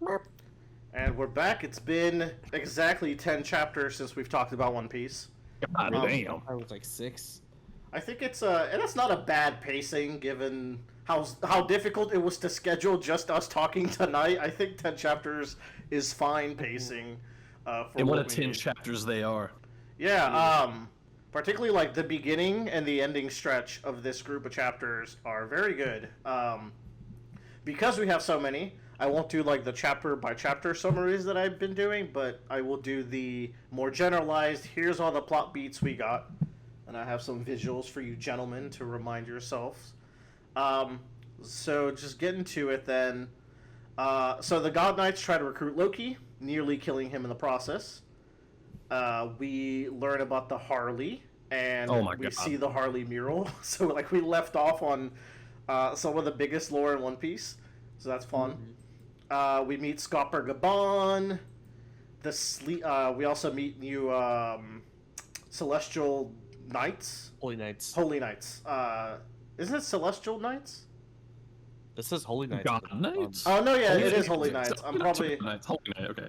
And we're back. It's been exactly 10 chapters since we've talked about One Piece. God damn. I was like 6. I think and it's not a bad pacing given how difficult it was to schedule just us talking tonight. I think 10 chapters is fine pacing. For And what a we 10 need. chapters they are. Yeah, particularly like the beginning and the ending stretch of this group of chapters are very good. Because we have so many, I won't do like the chapter by chapter summaries that I've been doing, but I will do the more generalized, here's all the plot beats we got. And I have some visuals for you gentlemen to remind yourselves. So just getting to it then. So the God Knights try to recruit Loki, nearly killing him in the process. We learn about the Harley, and Oh my we God. see the Harley mural. So like we left off on some of the biggest lore in One Piece, so that's fun. We meet Scopper Gabon. We also meet new Celestial Knights. Holy Knights. Holy Knights. Isn't it Celestial Knights? This says Holy Knights. God Knights? Oh no, yeah, Holy it is Knights. Holy Knights. I'm probably. Knights. Holy Knight, okay.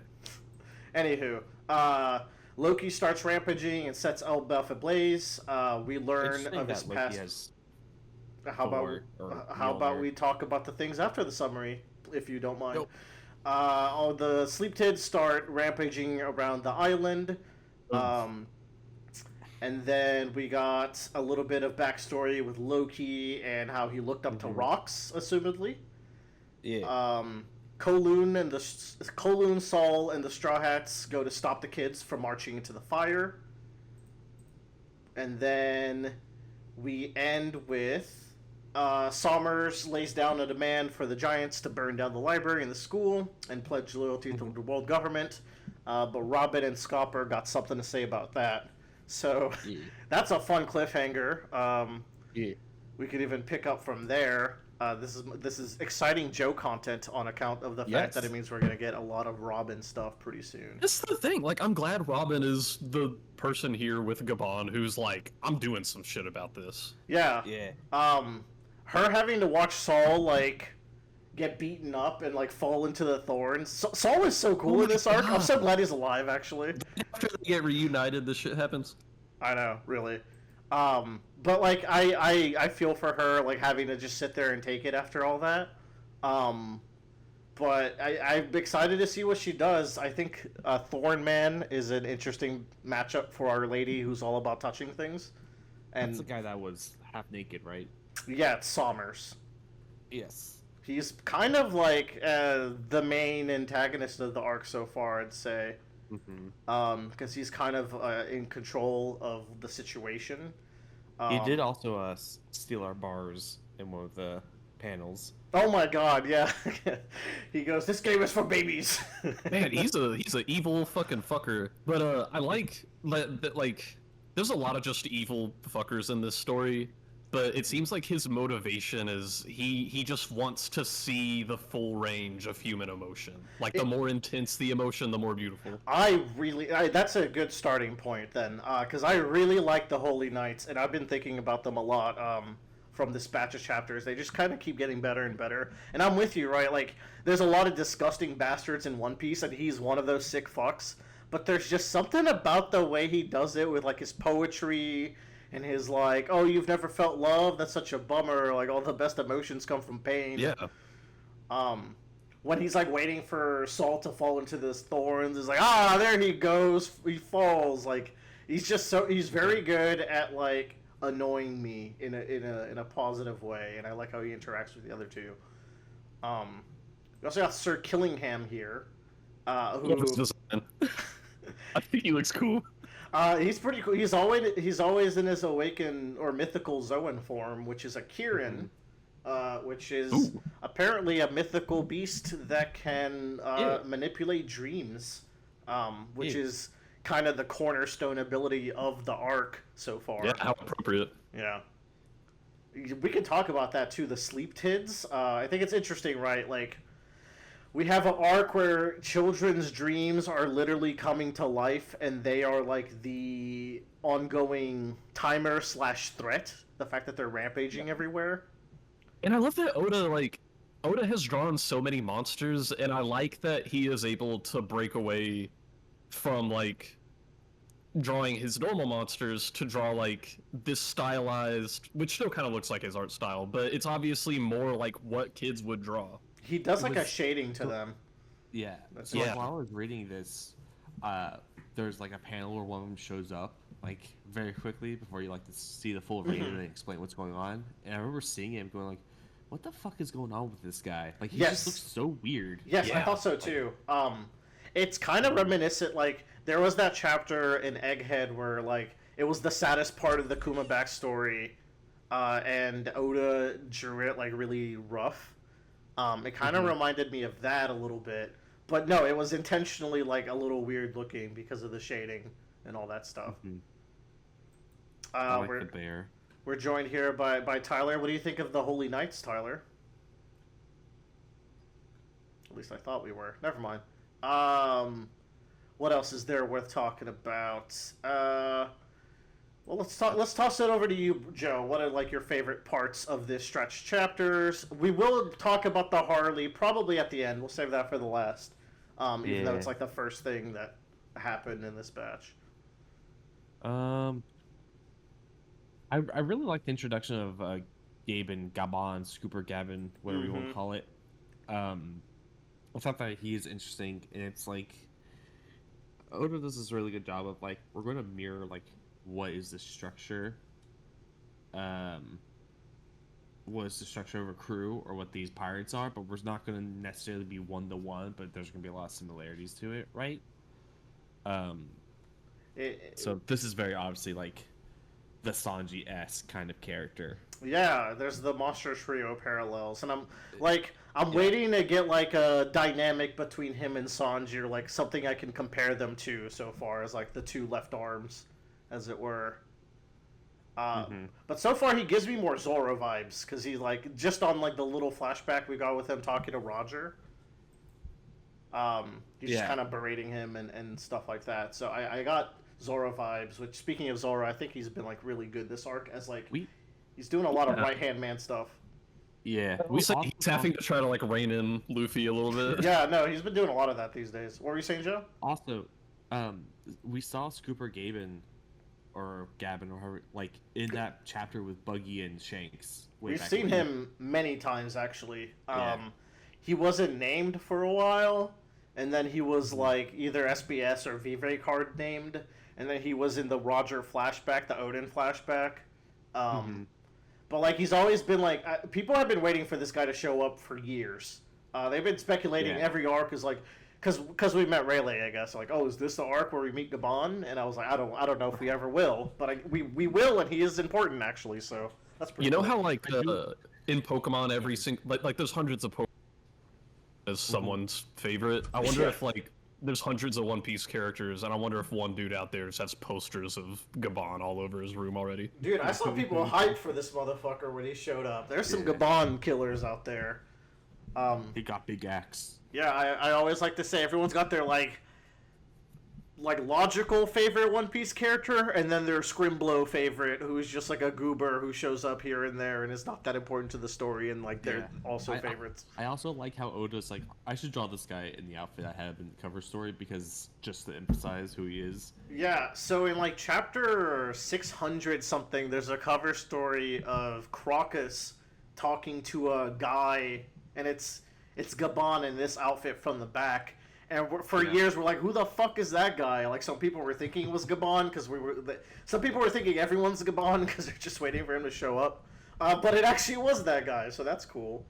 Anywho, Loki starts rampaging and sets Elbaf ablaze. We learn Interesting of his that Loki past. has How about Thor or how about Mjolnir. we talk about the things after the summary, if you don't mind? Nope. All the Sleep Tids start rampaging around the island. And then we got a little bit of backstory with Loki and how he looked up to rocks, assumedly. Yeah. Kowloon, Saul, and the Straw Hats go to stop the kids from marching into the fire. And then we end with Sommers lays down a demand for the Giants to burn down the library and the school and pledge loyalty to the world government. But Robin and Scopper got something to say about that. So Yeah. that's a fun cliffhanger. Yeah. We could even pick up from there. This is exciting Joe content on account of the fact Yes. that it means we're gonna get a lot of Robin stuff pretty soon. That's the thing. Like, I'm glad Robin is the person here with Gabon who's like, I'm doing some shit about this. Yeah. Yeah. Her having to watch Saul like get beaten up and like fall into the thorns. Saul is so cool Oh in this my arc. I'm God. so glad he's alive. Actually, After they get reunited, this shit happens. I know, really. But like I feel for her like having to just sit there and take it after all that. But I'm excited to see what she does. I think Thorn Man is an interesting matchup for our lady who's all about touching things. And That's the guy that was half naked, right? yeah, it's Sommers. Yes. He's kind of like the main antagonist of the arc so far, I'd say. Because he's kind of in control of the situation. He did also steal our bars in one of the panels. Oh my god, yeah. He goes, "This game is for babies." Man, he's a evil fucking fucker. But I like that like there's a lot of just evil fuckers in this story. But it seems like his motivation is he just wants to see the full range of human emotion. Like the more intense the emotion, the more beautiful. That's a good starting point then, because I really like the Holy Knights, and I've been thinking about them a lot from this batch of chapters. They just kind of keep getting better and better. And I'm with you, right? Like, there's a lot of disgusting bastards in One Piece, and he's one of those sick fucks. But there's just something about the way he does it with, like, his poetry and his, like, oh, you've never felt love? That's such a bummer. Like, all the best emotions come from pain. Yeah. When he's, like, waiting for Saul to fall into those thorns, it's like, there he goes. He falls. Like, he's very good at, like, annoying me in a positive way, and I like how he interacts with the other two. We also got Sir Killingham here, who Love his design. I think he looks cool. he's pretty cool. He's always in his awakened or mythical Zoan form, which is a Kirin, which is apparently a mythical beast that can manipulate dreams, which is kind of the cornerstone ability of the arc so far. Yeah, how appropriate. Yeah. We can talk about that too, the Sleep Tids. I think it's interesting, right? Like, we have an arc where children's dreams are literally coming to life, and they are like the ongoing timer/threat. The fact that they're rampaging everywhere. And I love that Oda, like, Oda has drawn so many monsters, and I like that he is able to break away from like drawing his normal monsters to draw like this stylized, which still kind of looks like his art style, but it's obviously more like what kids would draw. He does It like a was- shading to them. Yeah. That's So Yeah. like, while I was reading this, there's like a panel where one of them shows up like very quickly before you like to see the full rating and explain what's going on. And I remember seeing him going like, "What the fuck is going on with this guy? Like he Yes. just looks so weird." Yes, I Yeah. thought so too. It's kind of reminiscent. Like there was that chapter in Egghead where like it was the saddest part of the Kuma backstory, and Oda drew it like really rough. It kind of reminded me of that a little bit, but no, it was intentionally like a little weird looking because of the shading and all that stuff. I like We're the bear. we're joined here by Tyler. What do you think of the Holy Knights, Tyler? At least I thought we were. Never mind. What else is there worth talking about? Well, let's toss it over to you, Joe. What are like your favorite parts of this stretch chapters? We will talk about the Harley probably at the end. We'll save that for the last, even though Yeah. it's like the first thing that happened in this batch. I really like the introduction of Gabe and Gabon, Scooper Gavin, whatever you want to call it. I thought that he is interesting, and it's like Oda does this really good job of like we're going to mirror like what is the structure, what is the structure of a crew or what these pirates are, but we're not going to necessarily be one to one, but there's going to be a lot of similarities to it, right? So this is very obviously like the Sanji-esque kind of character. Yeah, there's the Monster Trio parallels, and I'm waiting to get like a dynamic between him and Sanji, or like something I can compare them to so far as like the two left arms, as it were. But so far he gives me more Zoro vibes because he's like just on like the little flashback we got with him talking to Roger. He's just kind of berating him and stuff like that. So I got Zoro vibes. Which speaking of Zoro, I think he's been like really good this arc as like he's doing a lot of right hand man stuff. Yeah, We say he's having to try to like rein in Luffy a little bit. Yeah, no, he's been doing a lot of that these days. What were you saying, Joe? Also, we saw Scooper Gavin or Gavin or however, like in that chapter with Buggy and Shanks. We've seen him many times actually. Yeah. He wasn't named for a while, and then he was like either SBS or Vivre card named, and then he was in the Roger flashback, the Odin flashback. But like he's always been like people have been waiting for this guy to show up for years. They've been speculating every arc is like because we met Rayleigh, I guess. Like, oh, is this the arc where we meet Gabon? And I was like, I don't know if we ever will, but we will, and he is important actually. So that's pretty. You know cool. how like in Pokemon every single like there's hundreds of Pokemon as someone's favorite. I wonder if like there's hundreds of One Piece characters, and I wonder if one dude out there just has posters of Gabon all over his room already. Dude, I saw people hype for this motherfucker when he showed up. There's some Gabon killers out there. He got big axe. Yeah, I always like to say everyone's got their like logical favorite One Piece character, and then their Scrimblow favorite, who's just like a goober who shows up here and there and is not that important to the story, and like they're also favorites. I also like how Oda's like, I should draw this guy in the outfit I have in the cover story because just to emphasize who he is. Yeah, so in like chapter 600 something, there's a cover story of Crocus talking to a guy, and it's Gabon in this outfit from the back. And for years, we're like, who the fuck is that guy? Like, some people were thinking it was Gabon because some people were thinking everyone's Gabon because they're just waiting for him to show up. But it actually was that guy, so that's cool.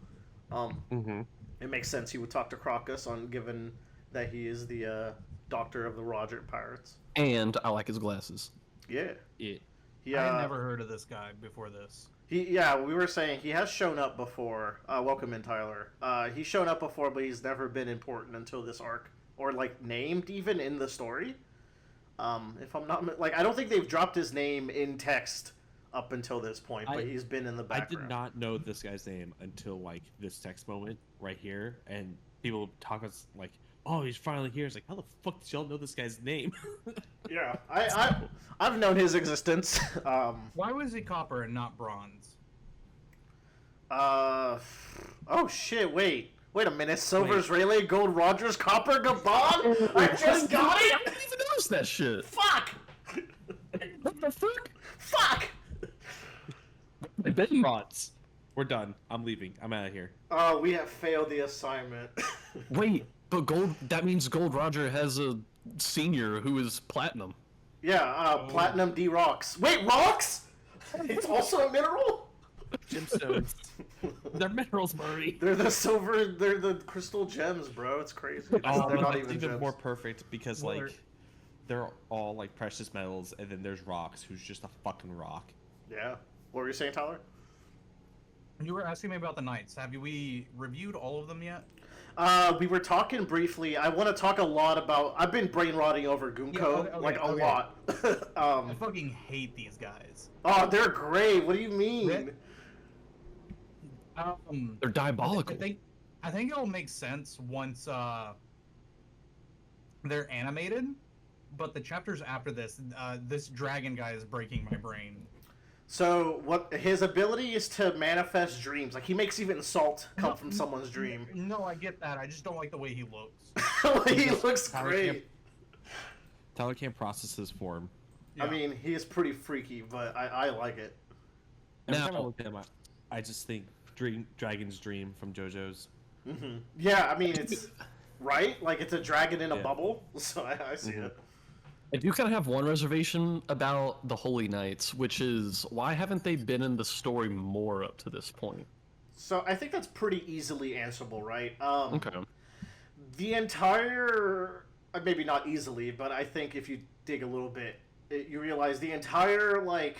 It makes sense he would talk to Crocus given that he is the doctor of the Roger Pirates. And I like his glasses. Yeah. I had never heard of this guy before this. We were saying he has shown up before. Welcome in, Tyler. He's shown up before, but he's never been important until this arc, or like named even in the story. If I'm not I don't think they've dropped his name in text up until this point, but he's been in the background. I did not know this guy's name until like this text moment right here, and people talk us like, "Oh, he's finally here." It's like, how the fuck did y'all know this guy's name? Yeah, I've known his existence. Why was he copper and not bronze? Oh shit! Wait a minute. Silver's Rayleigh, Gold Rogers, Copper Gabon. I just got I it. didn't even notice that shit. Fuck! What the fuck? Fuck! I bet you. Rods. We're done. I'm leaving. I'm out of here. Oh, we have failed the assignment. Wait, but Gold. That means Gold Roger has a senior who is platinum. Yeah, Platinum D Rocks. Wait, rocks? It's also a mineral? Gemstones. They're minerals, Murray. They're the silver, they're the crystal gems, bro. It's crazy. They're not It's even gems. more perfect because Well, like they're all like precious metals, and then there's rocks, who's just a fucking rock. Yeah. What were you saying, Tyler? You were asking me about the Knights. Have we reviewed all of them yet? We were talking briefly. I want to talk a lot about. I've been brain rotting over Gunko a lot. I fucking hate these guys. Oh, they're great. What do you mean? They're diabolical. I think it'll make sense once they're animated, but the chapters after this, this dragon guy is breaking my brain. So what? His ability is to manifest dreams. Like he makes even salt come from someone's dream. No, I get that. I just don't like the way he looks. He looks Tyler great. Tyler can't process his form. Yeah. I mean, he is pretty freaky, but I like it. Every Now- time I look at him, I just think Dragon's Dream from JoJo's. Yeah, I mean it's right. Like it's a dragon in a Yeah. bubble. So I see it. I do kind of have one reservation about the Holy Knights, which is why haven't they been in the story more up to this point? So I think that's pretty easily answerable, right? Okay. The entire, maybe not easily, but I think if you dig a little bit, you realize the entire like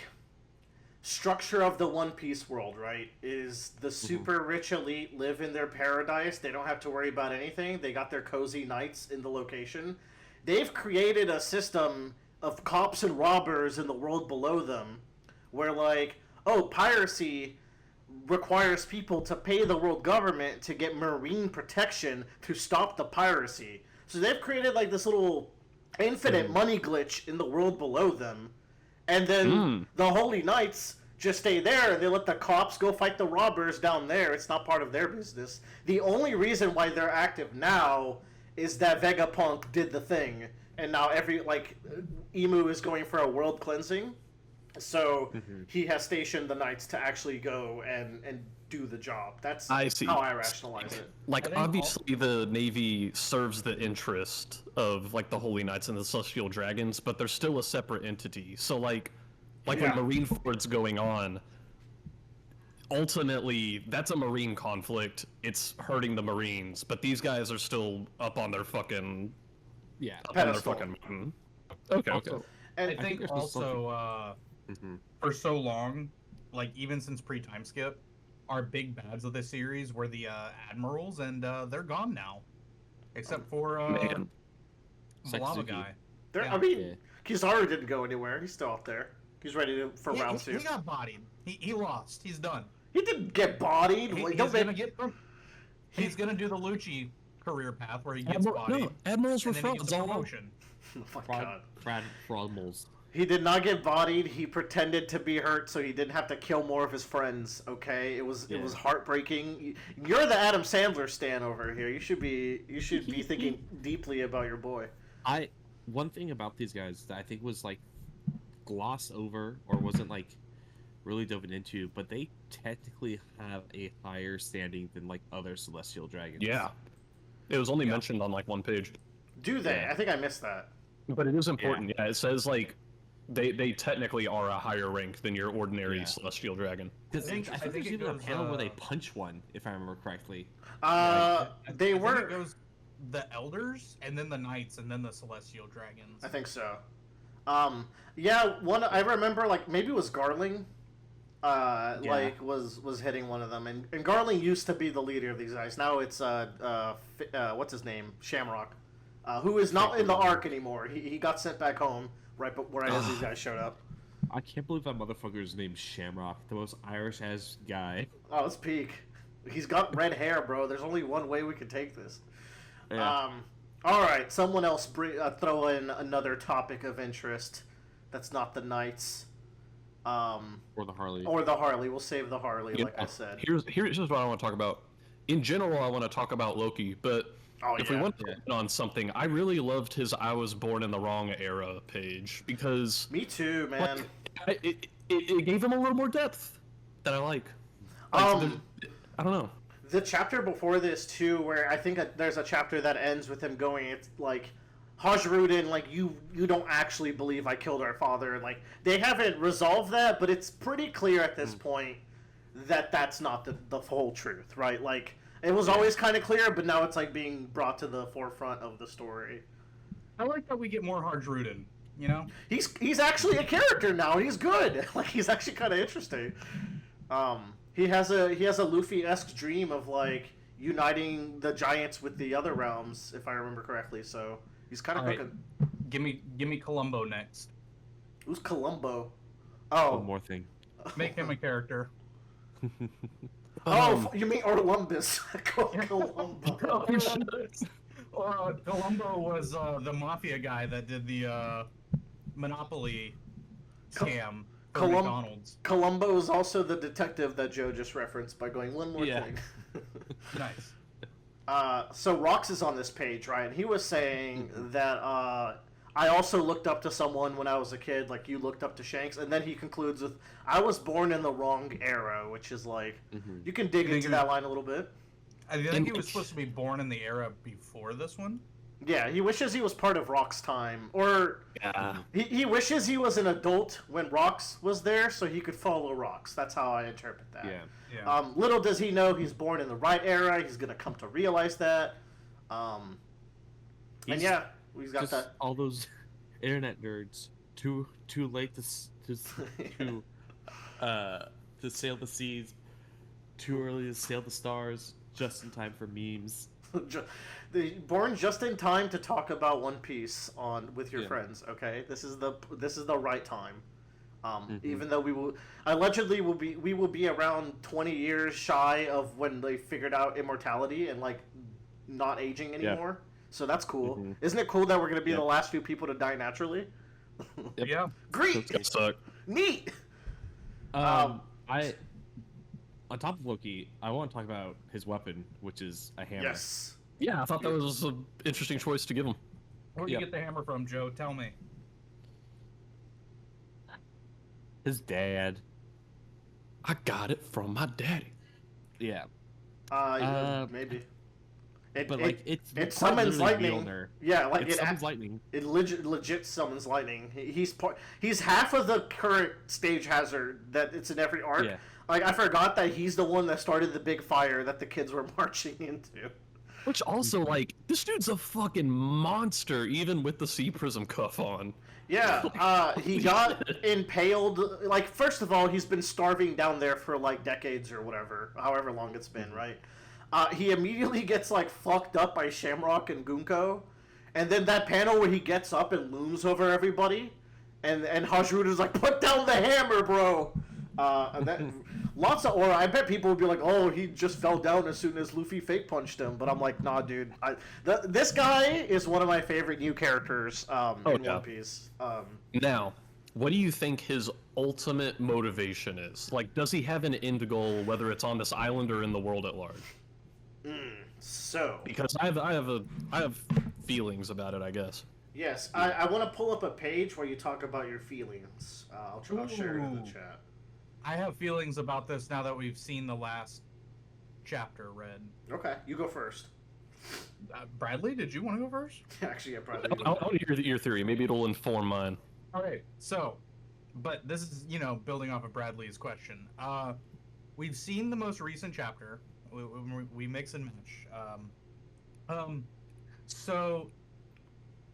structure of the One Piece world, right, is the super rich elite live in their paradise. They don't have to worry about anything. They got their cozy knights in the location. They've created a system of cops and robbers in the world below them, where like, oh, piracy requires people to pay the world government to get marine protection to stop the piracy. So they've created like this little infinite money glitch in the world below them. And then the Holy Knights just stay there and they let the cops go fight the robbers down there. It's not part of their business. The only reason why they're active now is that Vegapunk did the thing. And now Emu is going for a world cleansing. So he has stationed the knights to actually go and do the job. That's I see. how I rationalize it. Like, think obviously, the Navy serves the interest of, like, the Holy Knights and the Celestial Dragons, but they're still a separate entity. So, like Yeah. when Marineford's going on, ultimately, that's a Marine conflict. It's hurting the Marines, but these guys are still up on their fucking... Yeah. Up on their Pedestal. fucking mountain. Okay, okay. And I think there's also also, for so long, like even since pre-time skip, our big bads of the series were the admirals, and they're gone now, except for Man. the lava Sakazuki. guy. I mean, Yeah. Kizaru didn't go anywhere. He's still out there. He's ready for round two. He got bodied. He lost. He's done. He didn't get bodied. He- Like, he's don't gonna make- get from. He's gonna do the Lucci career path where he gets Admiral, bodied. no, Admirals were and then he frauds gets a all along. promotion. Oh my god. Frogmals. He did not get bodied. He pretended to be hurt so he didn't have to kill more of his friends. Okay, it was heartbreaking. You're the Adam Sandler stan over here. You should be thinking deeply about your boy. One thing about these guys that I think was like glossed over or wasn't like really dove into, but they technically have a higher standing than like other celestial dragons. Yeah. It was only mentioned on, like, one page. Do they? Yeah. I think I missed that. But it is important. Yeah, it says, like, they technically are a higher rank than your ordinary Yeah. Celestial Dragon. Because I I think think there's it even a goes, panel where they punch one, if I remember correctly. They I think were. it goes the elders, and then the knights, and then the celestial dragons. I think so. Yeah, one I remember, like maybe it was Garling. Like was hitting one of them, and Garling used to be the leader of these guys. Now it's what's his name, Shamrock, who is not in the arc anymore. He got sent back home right as these guys showed up. I can't believe that motherfucker's named Shamrock, the most Irish ass guy. Oh, it's peak. He's got red hair, bro. There's only one way we can take this. Yeah. All right, someone else throw in another topic of interest. That's not the Knights. Or the Harley. Or the Harley. We'll save the Harley, You like know, I said. Here's what I want to talk about. in general, I want to talk about Loki, but Oh, if yeah. we want to hit on something, I really loved his "I was born in the wrong era" page because Me too, man. it gave him a little more depth that I like. I don't know. The chapter before this too, where I think there's a chapter that ends with him going, it's like, Hajrudin, like, you don't actually believe I killed our father. And, like, they haven't resolved that, but it's pretty clear at this point that that's not the whole truth, right? Like, it was always kind of clear, but now it's, like, being brought to the forefront of the story. I like that we get more Harjrudin, you know? He's actually a character now. He's good. Like, he's actually kind of interesting. He has a Luffy-esque dream of, like, uniting the giants with the other realms, if I remember correctly. So he's kind of fucking. Give me Columbo next. Who's Columbo? Oh, One more thing. Make him a character. You mean Orlumbus? Columbo. Columbo was the mafia guy that did the Monopoly scam for McDonald's. Columbo is also the detective that Joe just referenced by going one more thing. Nice. So Rox is on this page, right? And he was saying that I also looked up to someone when I was a kid, like you looked up to Shanks, and then he concludes with, I was born in the wrong era, which is like, you can dig into that line a little bit. I think he was supposed to be born in the era before this one. Yeah, he wishes he was part of Rock's time, or he wishes he was an adult when Rox was there, so he could follow Rox. That's how I interpret that. Yeah. Little does he know he's born in the right era. He's gonna come to realize that. And yeah, we've got that. All those internet nerds too late to sail the seas, too early to sail the stars, just in time for memes. Born just in time to talk about One Piece with your friends. Okay, this is the right time. Even though we will be around 20 years shy of when they figured out immortality and like not aging anymore. So that's cool. Isn't it cool that we're gonna be the last few people to die naturally? Yeah. Great. Suck. Neat. On top of Loki, I want to talk about his weapon, which is a hammer. Yes. Yeah, I thought that was an interesting choice to give him. Where'd you get the hammer from, Joe? Tell me. His dad. I got it from my daddy. Yeah. Maybe. It summons really lightning. Mjolnir. Yeah, like it summons lightning. It legit summons lightning. He's half of the current stage hazard that it's in every arc. Yeah. Like I forgot that he's the one that started the big fire that the kids were marching into. Which also, like, this dude's a fucking monster, even with the Sea Prism cuff on. Yeah, he got impaled. Like, first of all, he's been starving down there for like decades or whatever, however long it's been, right? He immediately gets like fucked up by Shamrock and Gunko, and then that panel where he gets up and looms over everybody, and Hajruda's like, "Put down the hammer, bro." And that or I bet people would be like, "Oh, he just fell down as soon as Luffy fake punched him." But I'm like, "Nah, dude. This guy is one of my favorite new characters in One Piece." Now, what do you think his ultimate motivation is? Like, does he have an end goal, whether it's on this island or in the world at large? So, because I have feelings about it, I guess. Yes, I want to pull up a page where you talk about your feelings. I'll share it in the chat. I have feelings about this now that we've seen the last chapter read. Okay, you go first. Bradley, did you want to go first? Actually, yeah, Bradley. I want to hear your theory. Maybe it'll inform mine. All right, so, but this is, building off of Bradley's question. We've seen the most recent chapter. We mix and match. So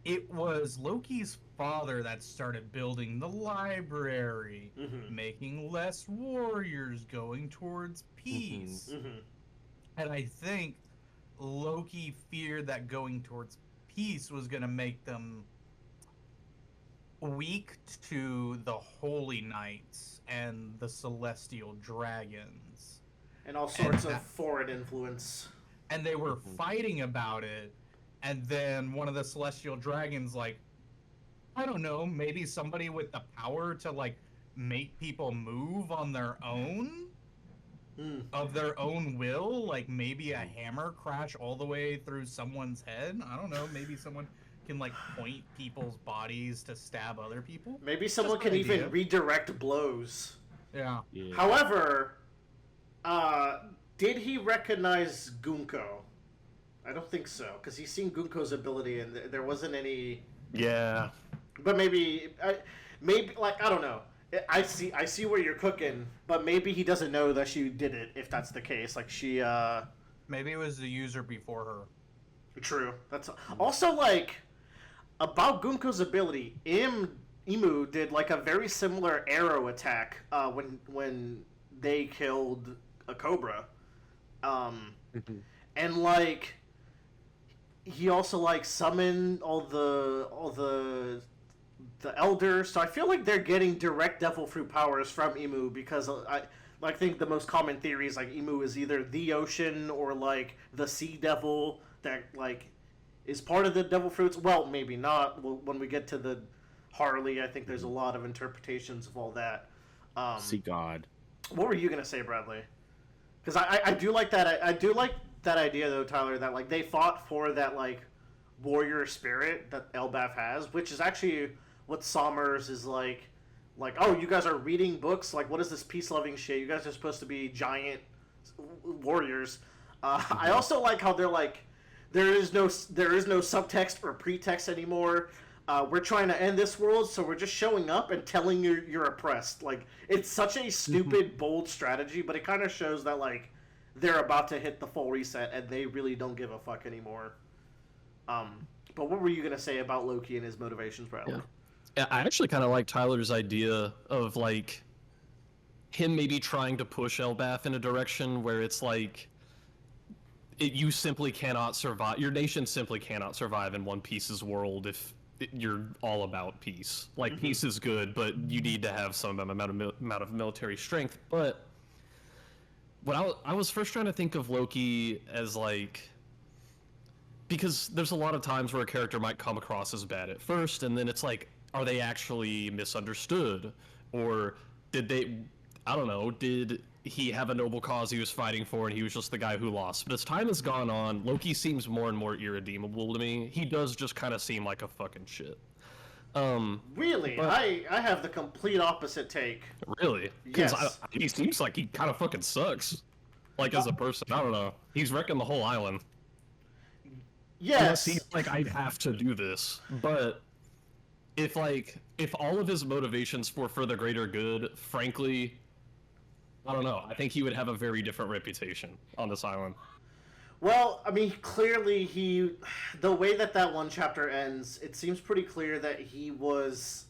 it was Loki's father that started building the library, making less warriors, going towards peace. And I think Loki feared that going towards peace was going to make them weak to the Holy Knights and the Celestial Dragons. And all sorts of foreign influence. And they were fighting about it, and then one of the Celestial Dragons, like, I don't know, maybe somebody with the power to, like, make people move on their own of their own will, like maybe a hammer crash all the way through someone's head. I don't know. Maybe someone can like point people's bodies to stab other people. Maybe someone Just an can even idea. redirect blows. Yeah. Yeah. However, did he recognize Gunko? I don't think so, because he's seen Gunko's ability, and there wasn't any. Yeah. But maybe like I don't know. I see where you're cooking, but maybe he doesn't know that she did it. If that's the case, like she. Maybe it was the user before her. True. That's also like about Gunko's ability. Imu did like a very similar arrow attack when they killed a cobra, and like he also like summoned all the elders. So I feel like they're getting direct devil fruit powers from Imu because I think the most common theory is like Imu is either the ocean or like the sea devil that like is part of the devil fruits. Well, maybe not. When we get to the Harley, I think there's a lot of interpretations of all that. See God. What were you gonna say, Bradley? Because I do like that. I do like that idea though, Tyler. That like they fought for that like warrior spirit that Elbaf has, which is actually what Sommers is like. Like, oh, you guys are reading books. Like, what is this peace loving shit? You guys are supposed to be giant warriors. I also like how they're like, there is no subtext or pretext anymore. We're trying to end this world, so we're just showing up and telling you you're oppressed. Like, it's such a stupid, bold strategy, but it kind of shows that like they're about to hit the full reset and they really don't give a fuck anymore. But what were you gonna say about Loki and his motivations, Bradley? Yeah, I actually kind of like Tyler's idea of like him maybe trying to push Elbaf in a direction where it's like you simply cannot survive. Your nation simply cannot survive in One Piece's world if you're all about peace. Like peace is good, but you need to have some amount of military strength. But what I was first trying to think of Loki as like, because there's a lot of times where a character might come across as bad at first, and then it's like, are they actually misunderstood? Or did they, I don't know, did he have a noble cause he was fighting for and he was just the guy who lost? But as time has gone on, Loki seems more and more irredeemable to me. He does just kind of seem like a fucking shit. Really? But- I have the complete opposite take. Really? Because Yes. he seems like he kind of fucking sucks. Like, as a person, I don't know. He's wrecking the whole island. Yes. Unless he's like, I have to do this. But if all of his motivations were for the greater good, frankly, I don't know. I think he would have a very different reputation on this island. Well, I mean, clearly the way that one chapter ends, it seems pretty clear that he was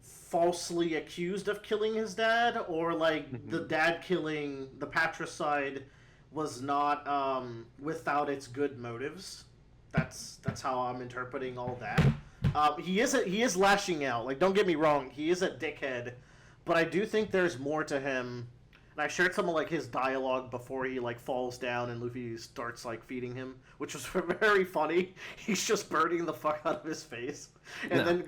falsely accused of killing his dad, or like the dad killing the patricide was not without its good motives. That's how I'm interpreting all that. He is lashing out. Like, don't get me wrong, he is a dickhead, but I do think there's more to him. And I shared some of like his dialogue before he like falls down and Luffy starts like feeding him, which was very funny. He's just burning the fuck out of his face, and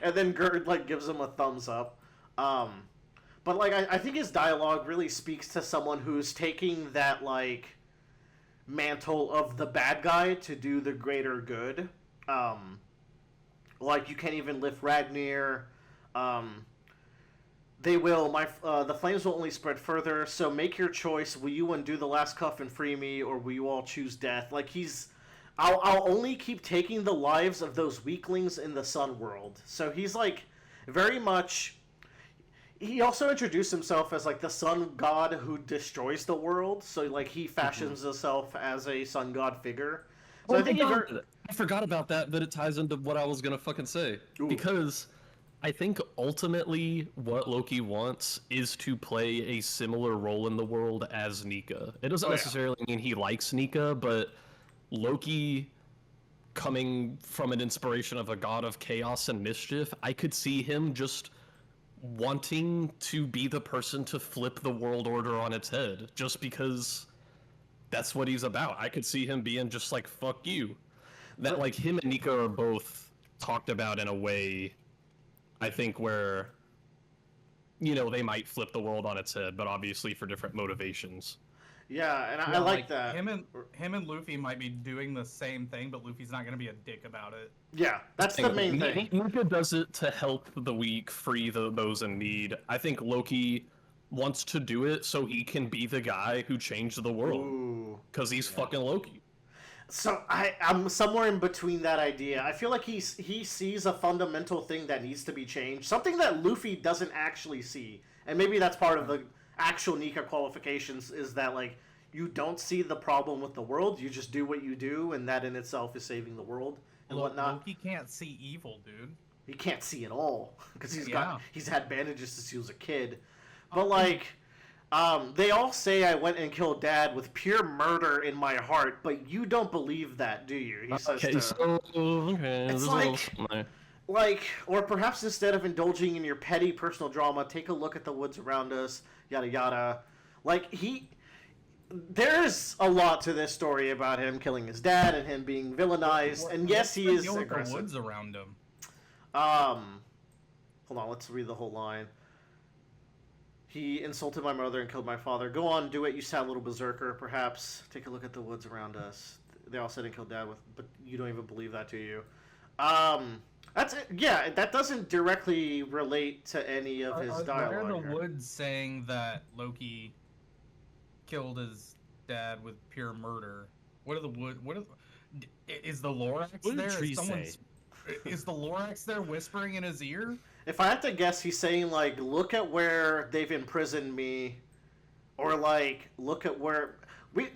then Gerd like gives him a thumbs up. But like I think his dialogue really speaks to someone who's taking that like mantle of the bad guy to do the greater good. Like, you can't even lift Ragnir. They will. The flames will only spread further. So make your choice. Will you undo the last cuff and free me, or will you all choose death? Like, I'll only keep taking the lives of those weaklings in the Sun World. So he's like very much. He also introduced himself as like the sun god who destroys the world. So like he fashions himself as a sun god figure. So I think I forgot about that, but it ties into what I was gonna fucking say. Ooh. Because I think ultimately what Loki wants is to play a similar role in the world as Nika. It doesn't necessarily mean he likes Nika, but Loki, coming from an inspiration of a god of chaos and mischief, I could see him just wanting to be the person to flip the world order on its head, just because that's what he's about. I could see him being just like, fuck you. That, like, him and Nika are both talked about in a way, I think, where they might flip the world on its head, but obviously for different motivations. Yeah, and I Yeah, like that. Him and Luffy might be doing the same thing, but Luffy's not gonna be a dick about it. Yeah, that's the main thing. Nika does it to help the weak, free those in need. I think Loki wants to do it so he can be the guy who changed the world. Because he's fucking Loki. So I'm somewhere in between that idea. I feel like he sees a fundamental thing that needs to be changed, something that Luffy doesn't actually see, and maybe that's part of the actual Nika qualifications, is that like you don't see the problem with the world, you just do what you do, and that in itself is saving the world and whatnot. Loki can't see evil, dude. He can't see at all because he's had bandages since he was a kid. But like, they all say I went and killed Dad with pure murder in my heart, but you don't believe that, do you? He says it's like, or perhaps instead of indulging in your petty personal drama, take a look at the woods around us, yada yada. Like, there's a lot to this story about him killing his dad and him being villainized, and yes, he is aggressive. The woods around him. Hold on, let's read the whole line. He insulted my mother and killed my father. Go on, do it, you sad little berserker. Perhaps take a look at the woods around us. They all said and killed Dad with, but you don't even believe that, do you? That's it. Yeah, that doesn't directly relate to any of his dialogue. Why are the woods saying that Loki killed his dad with pure murder? What are the wood? Is the Lorax what there? What did trees say? Is the Lorax there whispering in his ear? If I had to guess, he's saying like, look at where they've imprisoned me, or like, look at where.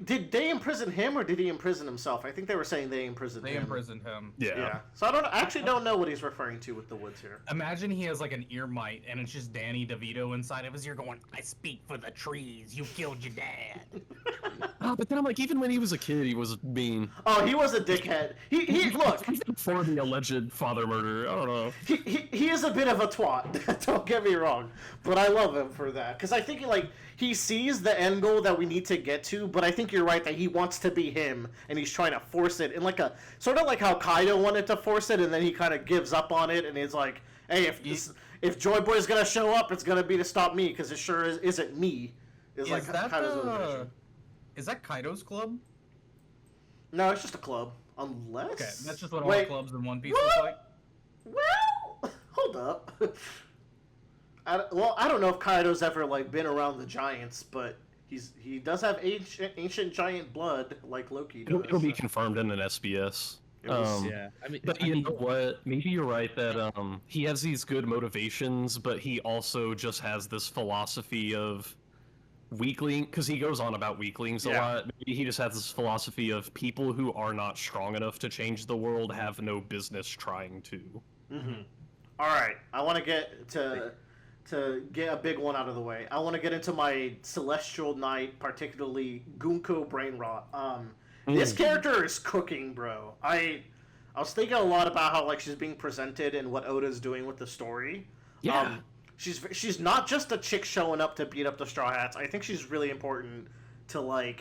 Did they imprison him or did he imprison himself? I think they were saying they imprisoned him. They imprisoned him. Yeah. So I actually don't know what he's referring to with the woods here. Imagine he has like an ear mite and it's just Danny DeVito inside of his ear going, "I speak for the trees. You killed your dad." But then I'm like, even when he was a kid, he was mean. Oh, he was a dickhead. He look for the alleged father murder. I don't know. He is a bit of a twat. Don't get me wrong, but I love him for that because I think he sees the end goal that we need to get to, but I think you're right that he wants to be him and he's trying to force it in like a sort of like how Kaido wanted to force it and then he kind of gives up on it and he's like, hey, if Joy Boy's gonna show up, it's gonna be to stop me because it sure isn't me. Is that Kaido's club? No, it's just a club. Unless okay, that's just what all clubs in One Piece look like. Well, hold up. I don't know if Kaido's ever been around the giants, but he does have ancient giant blood like Loki does. It'll be confirmed in an SBS. Yeah, but you know what? Maybe you're right that he has these good motivations, but he also just has this philosophy of weakling, because he goes on about weaklings a lot. Maybe he just has this philosophy of people who are not strong enough to change the world have no business trying to. Mm-hmm. All right, I want to get to get a big one out of the way. I want to get into my Celestial Knight, particularly Gunko brain rot. This character is cooking, bro. I was thinking a lot about how she's being presented and what Oda's doing with the story. Yeah. She's not just a chick showing up to beat up the Straw Hats. I think she's really important to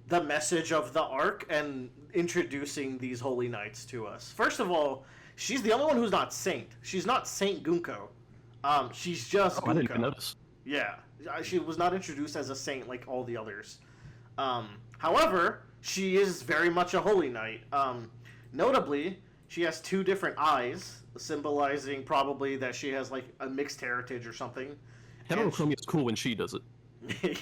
the message of the arc and introducing these holy knights to us. First of all, she's the only one who's not Saint. She's not Saint Gunko. She's just Gunko. I didn't even notice. Yeah, she was not introduced as a saint like all the others. However, she is very much a holy knight. Notably, she has two different eyes, symbolizing probably that she has a mixed heritage or something. Heterochromia is cool when she does it.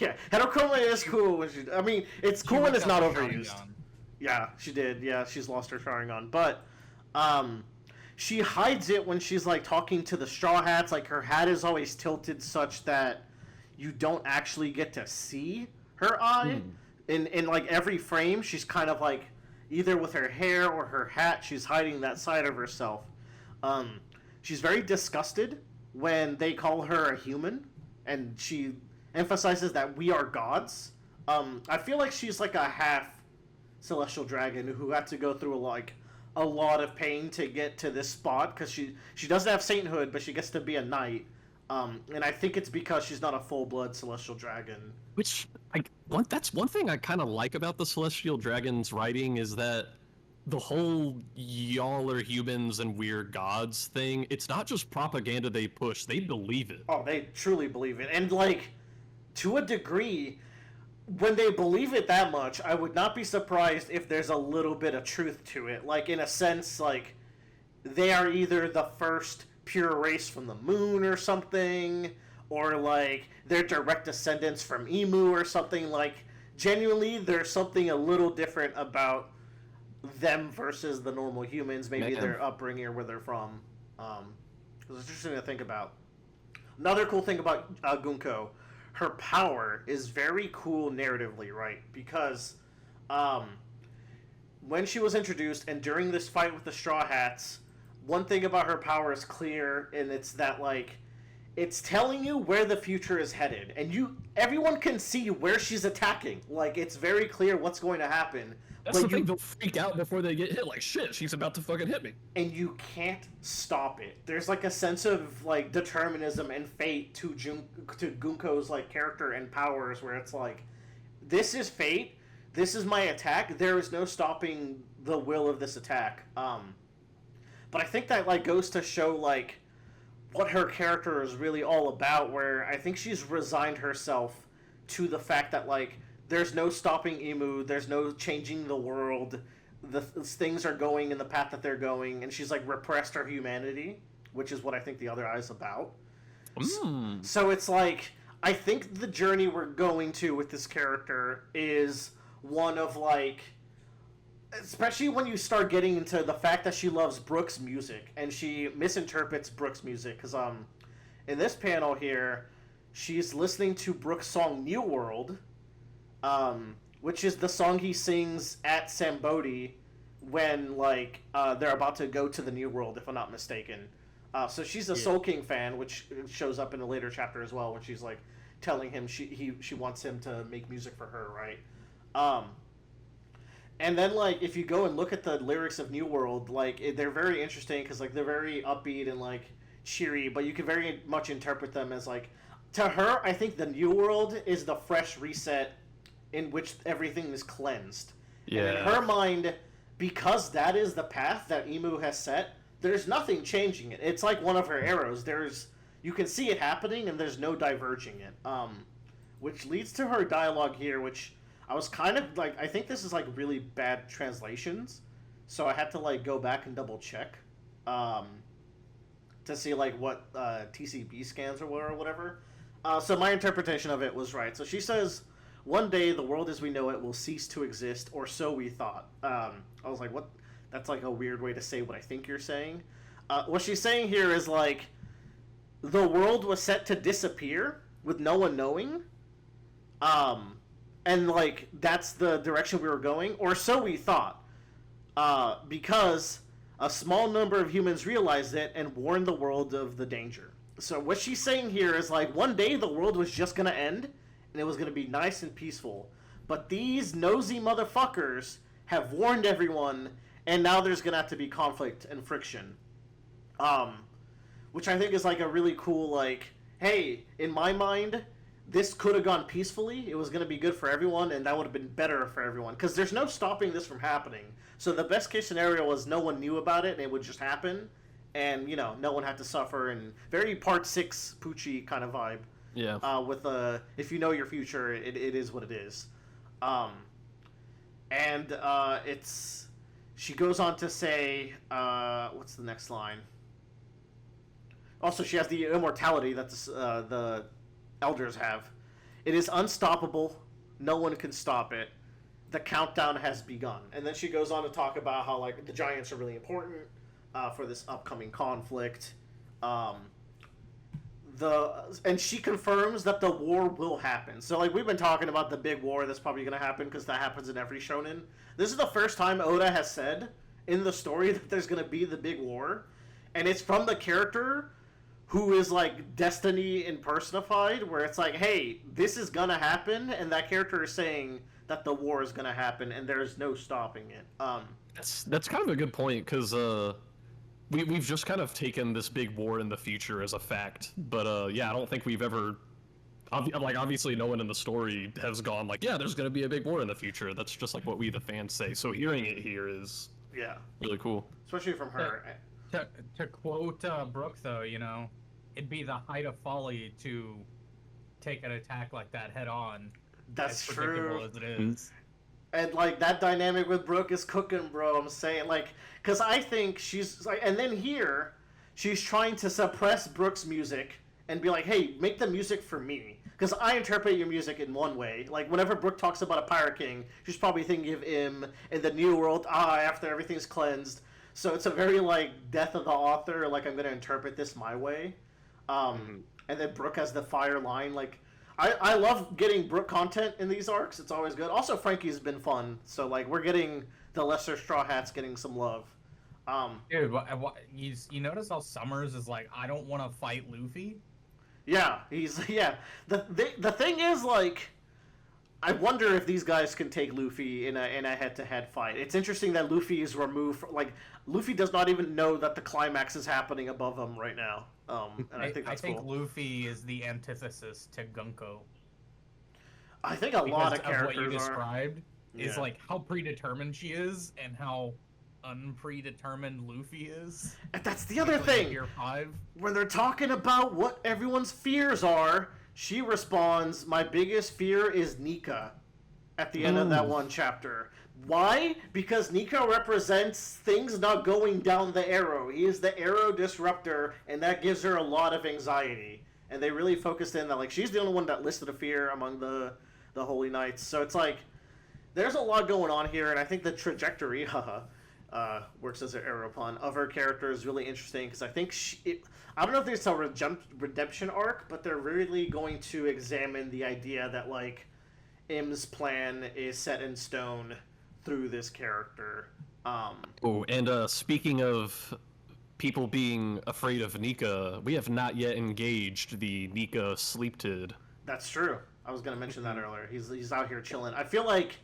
Yeah, heterochromia is cool when she. I mean, it's cool when it's not overused. Yeah, she did. Yeah, she's lost her Sharingan, but she hides it when she's talking to the Straw Hats. Her hat is always tilted such that you don't actually get to see her eye. In every frame, she's kind of either with her hair or her hat, she's hiding that side of herself. She's very disgusted when they call her a human, and she emphasizes that we are gods. I feel like she's a half celestial dragon who had to go through a lot of pain to get to this spot because she doesn't have sainthood, but she gets to be a knight. And I think it's because she's not a full-blood celestial dragon. Which that's one thing I kind of like about the celestial dragon's writing is that the whole y'all are humans and we're gods thing, it's not just propaganda they push, they believe it. Oh, they truly believe it. And, like, to a degree, when they believe it that much, I would not be surprised if there's a little bit of truth to it. Like, in a sense, like, they are either the first pure race from the moon or something, or, like, they're direct descendants from Emu or something. Like, genuinely, there's something a little different about them versus the normal humans. Maybe Man. their upbringing or where they're from. It's interesting to think about. Another cool thing about Gunko, her power is very cool narratively, right? Because when she was introduced and during this fight with the Straw Hats, one thing about her power is clear, and it's that, like, it's telling you where the future is headed, and everyone can see where she's attacking. Like, it's very clear what's going to happen. That's the thing, they'll freak out before they get hit, like, shit, she's about to fucking hit me. And you can't stop it. There's, like, a sense of, like, determinism and fate to Gunko's, like, character and powers, where it's like, this is fate, this is my attack, there is no stopping the will of this attack. But I think that, like, goes to show, like, what her character is really all about, where I think she's resigned herself to the fact that, like, there's no stopping Emu, there's no changing the world, things are going in the path that they're going, and she's, like, repressed her humanity, which is what I think The Other Eye is about. So it's like, I think the journey we're going to with this character is one of, like, especially when you start getting into the fact that she loves Brooks' music, and she misinterprets Brooks' music, because in this panel here, she's listening to Brooks' song New World, which is the song he sings at Sambodi when, like, they're about to go to the New World, if I'm not mistaken. So she's a Soul King fan, which shows up in a later chapter as well, when she's, like, telling him she wants him to make music for her, right? And then, like, if you go and look at the lyrics of New World, like, they're very interesting, because, like, they're very upbeat and, like, cheery, but you can very much interpret them as, like, to her, I think the New World is the fresh reset in which everything is cleansed. Yeah. And in her mind, because that is the path that Emu has set, there's nothing changing it. It's like one of her arrows. You can see it happening, and there's no diverging it. Which leads to her dialogue here, which I was kind of, like, I think this is, like, really bad translations, so I had to, like, go back and double check to see, like, what TCB scans were or whatever. So my interpretation of it was right. So she says, "One day the world as we know it will cease to exist, or so we thought." I was like, what? That's, like, a weird way to say what I think you're saying. What she's saying here is, like, the world was set to disappear with no one knowing. And, like, that's the direction we were going, or so we thought. Because a small number of humans realized it and warned the world of the danger. So what she's saying here is, like, one day the world was just gonna end, and it was gonna be nice and peaceful. But these nosy motherfuckers have warned everyone, and now there's gonna have to be conflict and friction. Which I think is, like, a really cool, like, hey, in my mind, this could have gone peacefully, it was going to be good for everyone, and that would have been better for everyone. Because there's no stopping this from happening. So the best case scenario was no one knew about it, and it would just happen. And, you know, no one had to suffer, and very Part 6 Poochie kind of vibe. Yeah. With if you know your future, it is what it is. She goes on to say, what's the next line? Also, she has the immortality that the elders have. "It is unstoppable. No one can stop it. The countdown has begun." And then she goes on to talk about how, like, the giants are really important for this upcoming conflict. And she confirms that the war will happen. So, like, we've been talking about the big war that's probably going to happen, because that happens in every shonen. This is the first time Oda has said in the story that there's going to be the big war. And it's from the character who is, like, destiny impersonified, where it's like, hey, this is gonna happen, and that character is saying that the war is gonna happen, and there's no stopping it. That's kind of a good point, because we've just kind of taken this big war in the future as a fact, but yeah, I don't think we've ever, like, obviously no one in the story has gone like, yeah, there's gonna be a big war in the future. That's just, like, what we the fans say. So hearing it here is Yeah, Really cool. especially from her. To quote Brooke, though, you know, it'd be the height of folly to take an attack like that head on. That's as predictable true. as it is. And like that dynamic with Brooke is cooking, bro. I'm saying, like, because I think she's like, and then here, she's trying to suppress Brooke's music and be like, hey, make the music for me. Because I interpret your music in one way. Like, whenever Brooke talks about a Pirate King, she's probably thinking of him in the New World, after everything's cleansed. So it's a very, like, death of the author, like, I'm going to interpret this my way. And then Brooke has the fire line. Like, I love getting Brooke content in these arcs. It's always good. Also, Frankie's been fun. So, like, we're getting the Lesser Straw Hats getting some love. Dude, you notice how Summers is like, I don't want to fight Luffy? Yeah, yeah. The thing is, like, I wonder if these guys can take Luffy in a head-to-head fight. It's interesting that Luffy is removed. Like, Luffy does not even know that the climax is happening above him right now. And I think that's cool. Luffy is the antithesis to Gunko. I think a lot of Because characters what you are. described is Yeah. like how predetermined she is and how unpredetermined Luffy is. And that's the other Particularly in thing. Gear 5. When they're talking about what everyone's fears are, she responds, "My biggest fear is Nika." At the end of that one chapter. Why? Because Nika represents things not going down the arrow. He is the arrow disruptor, and that gives her a lot of anxiety. And they really focused in that, like, she's the only one that listed a fear among the Holy Knights. So it's like, there's a lot going on here, and I think the trajectory, works as an arrow pun, of her character is really interesting, because I think I don't know if there's a redemption arc, but they're really going to examine the idea that, like, Im's plan is set in stone through this character. Oh, and speaking of people being afraid of Nika, we have not yet engaged the Nika sleep tid. That's true. I was going to mention that earlier. He's out here chilling. I feel like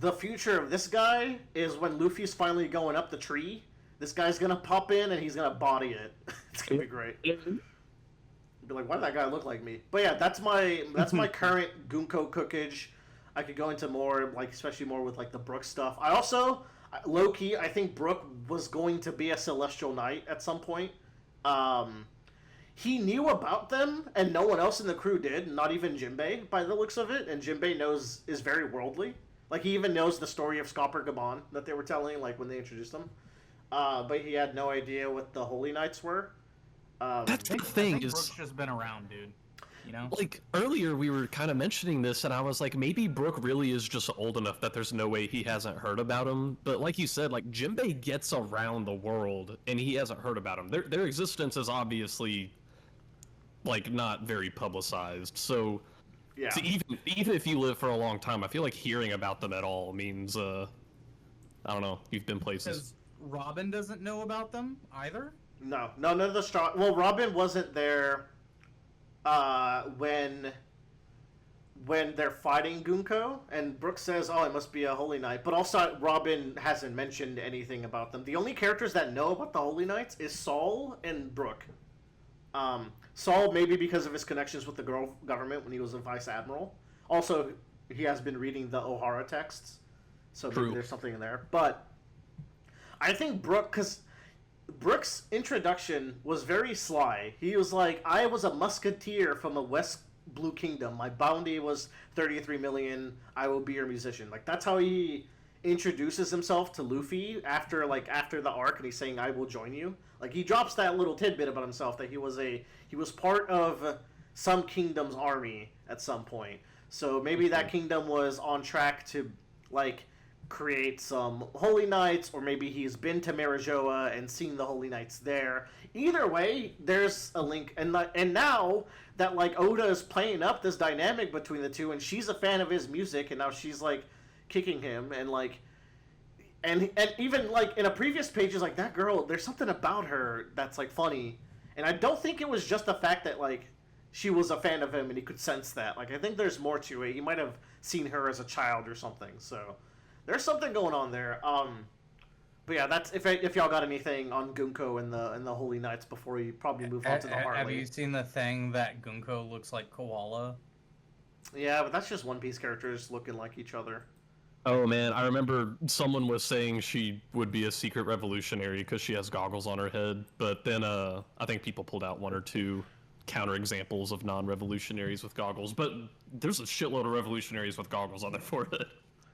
the future of this guy is when Luffy's finally going up the tree. This guy's going to pop in and he's going to body it. It's going to be great. Be like, why did that guy look like me? But yeah, that's my current Gunko cookage. I could go into more, like, especially more with, like, the Brook stuff. I also, low-key, I think Brook was going to be a Celestial Knight at some point. He knew about them, and no one else in the crew did, not even Jinbei, by the looks of it, and Jinbei is very worldly. Like, he even knows the story of Scopper Gabon that they were telling, like, when they introduced him. But he had no idea what the Holy Knights were. That's the I thing think is, Brooke's just been around, dude. You know? like, earlier we were kind of mentioning this, and I was like, maybe Brook really is just old enough that there's no way he hasn't heard about him. But like you said, like, Jinbei gets around the world, and he hasn't heard about him. Their existence is obviously, like, not very publicized. So, Yeah. to even if you live for a long time, I feel like hearing about them at all means, I don't know, you've been places. Because Robin doesn't know about them either? No, none of the straw. Well, Robin wasn't there when they're fighting Gunko, and Brooke says, "Oh, it must be a Holy Knight." But also, Robin hasn't mentioned anything about them. The only characters that know about the Holy Knights is Saul and Brooke. Saul, maybe because of his connections with the government when he was a vice admiral. Also, he has been reading the O'Hara texts, so maybe there's something in there. But I think Brooke, because Brooke's introduction was very sly. He was like, "I was a musketeer from the West Blue Kingdom. My bounty was 33 million. I will be your musician." Like, that's how he introduces himself to Luffy after the arc, and he's saying, "I will join you." Like, he drops that little tidbit about himself that he was part of some kingdom's army at some point. So maybe that kingdom was on track to, like, create some Holy Knights, or maybe he's been to Marijoa and seen the Holy Knights there. Either way, there's a link, and now that, like, Oda is playing up this dynamic between the two, and she's a fan of his music, and now she's, like, kicking him, and, like, and even, like, in a previous page, is like, that girl, there's something about her that's, like, funny, and I don't think it was just the fact that, like, she was a fan of him and he could sense that. Like, I think there's more to it. He might have seen her as a child or something, so there's something going on there. But yeah, that's if y'all got anything on Gunko and the Holy Knights before we probably move on to the Harley. Have you seen the thing that Gunko looks like Koala? Yeah, but that's just One Piece characters looking like each other. Oh man, I remember someone was saying she would be a secret revolutionary because she has goggles on her head, but then I think people pulled out one or two counter examples of non-revolutionaries with goggles, but there's a shitload of revolutionaries with goggles on their forehead.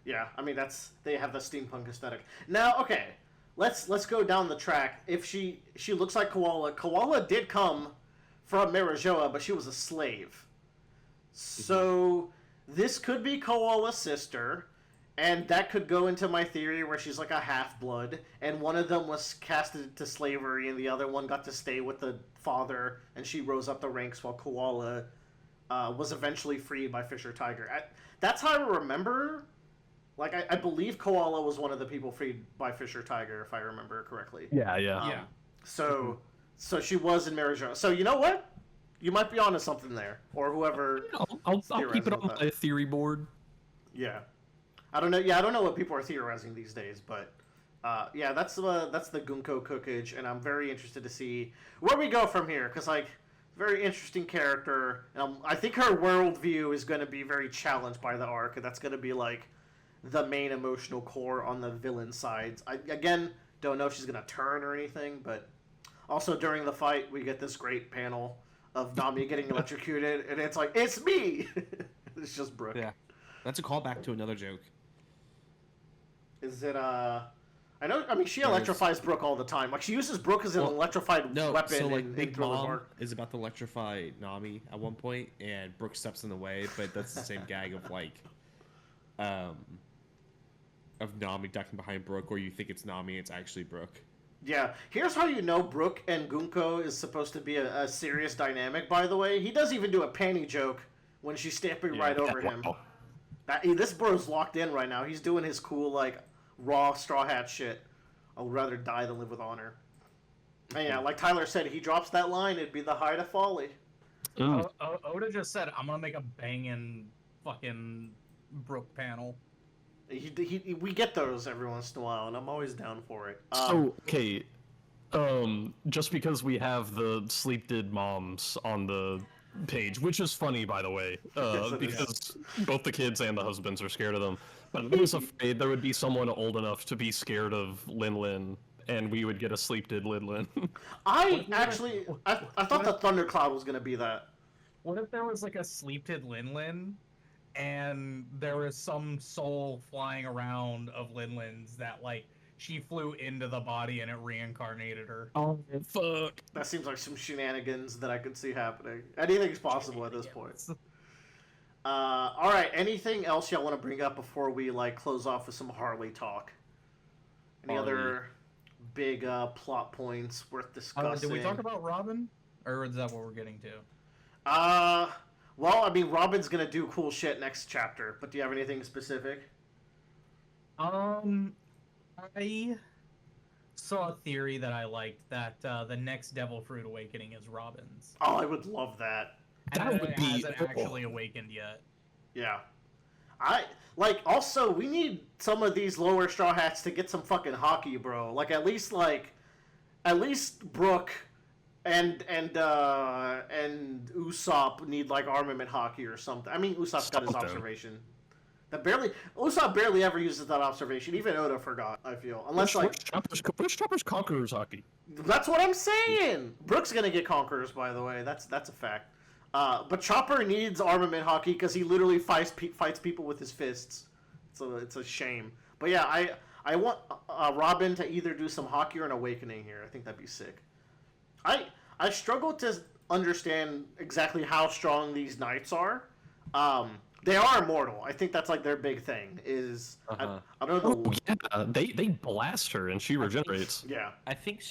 Yeah, I mean they have the steampunk aesthetic. Now, okay, let's go down the track. If she looks like Koala. Koala did come from Marijoa, but she was a slave. So this could be Koala's sister, and that could go into my theory where she's like a half-blood, and one of them was casted to slavery, and the other one got to stay with the father, and she rose up the ranks while Koala was eventually freed by Fisher Tiger. That's how I remember. Like, I believe Koala was one of the people freed by Fisher Tiger, if I remember correctly. Yeah, yeah. Yeah. So she was in Marijoa. So you know what? You might be onto something there, or whoever. I'll keep it on my theory board. Yeah, I don't know. Yeah, I don't know what people are theorizing these days, but yeah, that's the Gunko cookage, and I'm very interested to see where we go from here. Because like, very interesting character. I think her worldview is going to be very challenged by the arc, and that's going to be like the main emotional core on the villain sides. I again don't know if she's going to turn or anything, but also during the fight we get this great panel of Nami getting electrocuted, and it's like, it's me! It's just Brooke. Yeah. That's a callback to another joke. Is it, I mean, she electrifies Brooke all the time. Like, she uses Brooke as an electrified weapon so, like, in Big Thriller's Mom arc. is about to electrify Nami at one point, and Brooke steps in the way, but that's the same gag of, like, of Nami ducking behind Brooke, where you think it's Nami, it's actually Brooke. Yeah, here's how you know Brooke and Gunko is supposed to be a serious dynamic, by the way. He does even do a panty joke when she's stamping right over him. This bro's locked in right now. He's doing his cool, like, raw Straw Hat shit. I would rather die than live with honor. And yeah, like Tyler said, he drops that line, it'd be the height of folly. Oda just said, I'm gonna make a banging fucking Brooke panel. We get those every once in a while, and I'm always down for it. So, okay, just because we have the sleep did moms on the page, which is funny, by the way, because both the kids and the husbands are scared of them. But I was afraid there would be someone old enough to be scared of Lin Lin, and we would get a sleep did Lin Lin. I thought the Thundercloud was going to be that. What if there was like a sleep-tid Lin Lin, and there was some soul flying around of Lin Lin's that, like, she flew into the body and it reincarnated her? Oh, fuck. That seems like some shenanigans that I could see happening. Anything's possible at this point. Alright, anything else y'all want to bring up before we, like, close off with some Harley talk? Any other big plot points worth discussing? Did we talk about Robin? Or is that what we're getting to? Well, I mean, Robin's gonna do cool shit next chapter, but do you have anything specific? I saw a theory that I liked, that the next Devil Fruit awakening is Robin's. Oh, I would love that. That And would it be hasn't actually awakened yet. Yeah. Also, we need some of these lower Straw Hats to get some fucking hockey, bro. Like, at least Brooke and Usopp need, like, armament hockey or something. I mean, Usopp's got his Something. observation. Usopp barely ever uses that observation. Even Oda forgot, I feel. Unless, like... Where's Chopper's Conqueror's hockey? That's what I'm saying! Brooke's gonna get Conquerors, by the way. That's a fact. But Chopper needs armament hockey because he literally fights people with his fists. So it's a shame. But yeah, I want Robin to either do some hockey or an awakening here. I think that'd be sick. I struggle to understand exactly how strong these knights are. They are immortal. I think that's like their big thing. Is I don't know. Oh, yeah, they blast her and she regenerates. Yeah. I think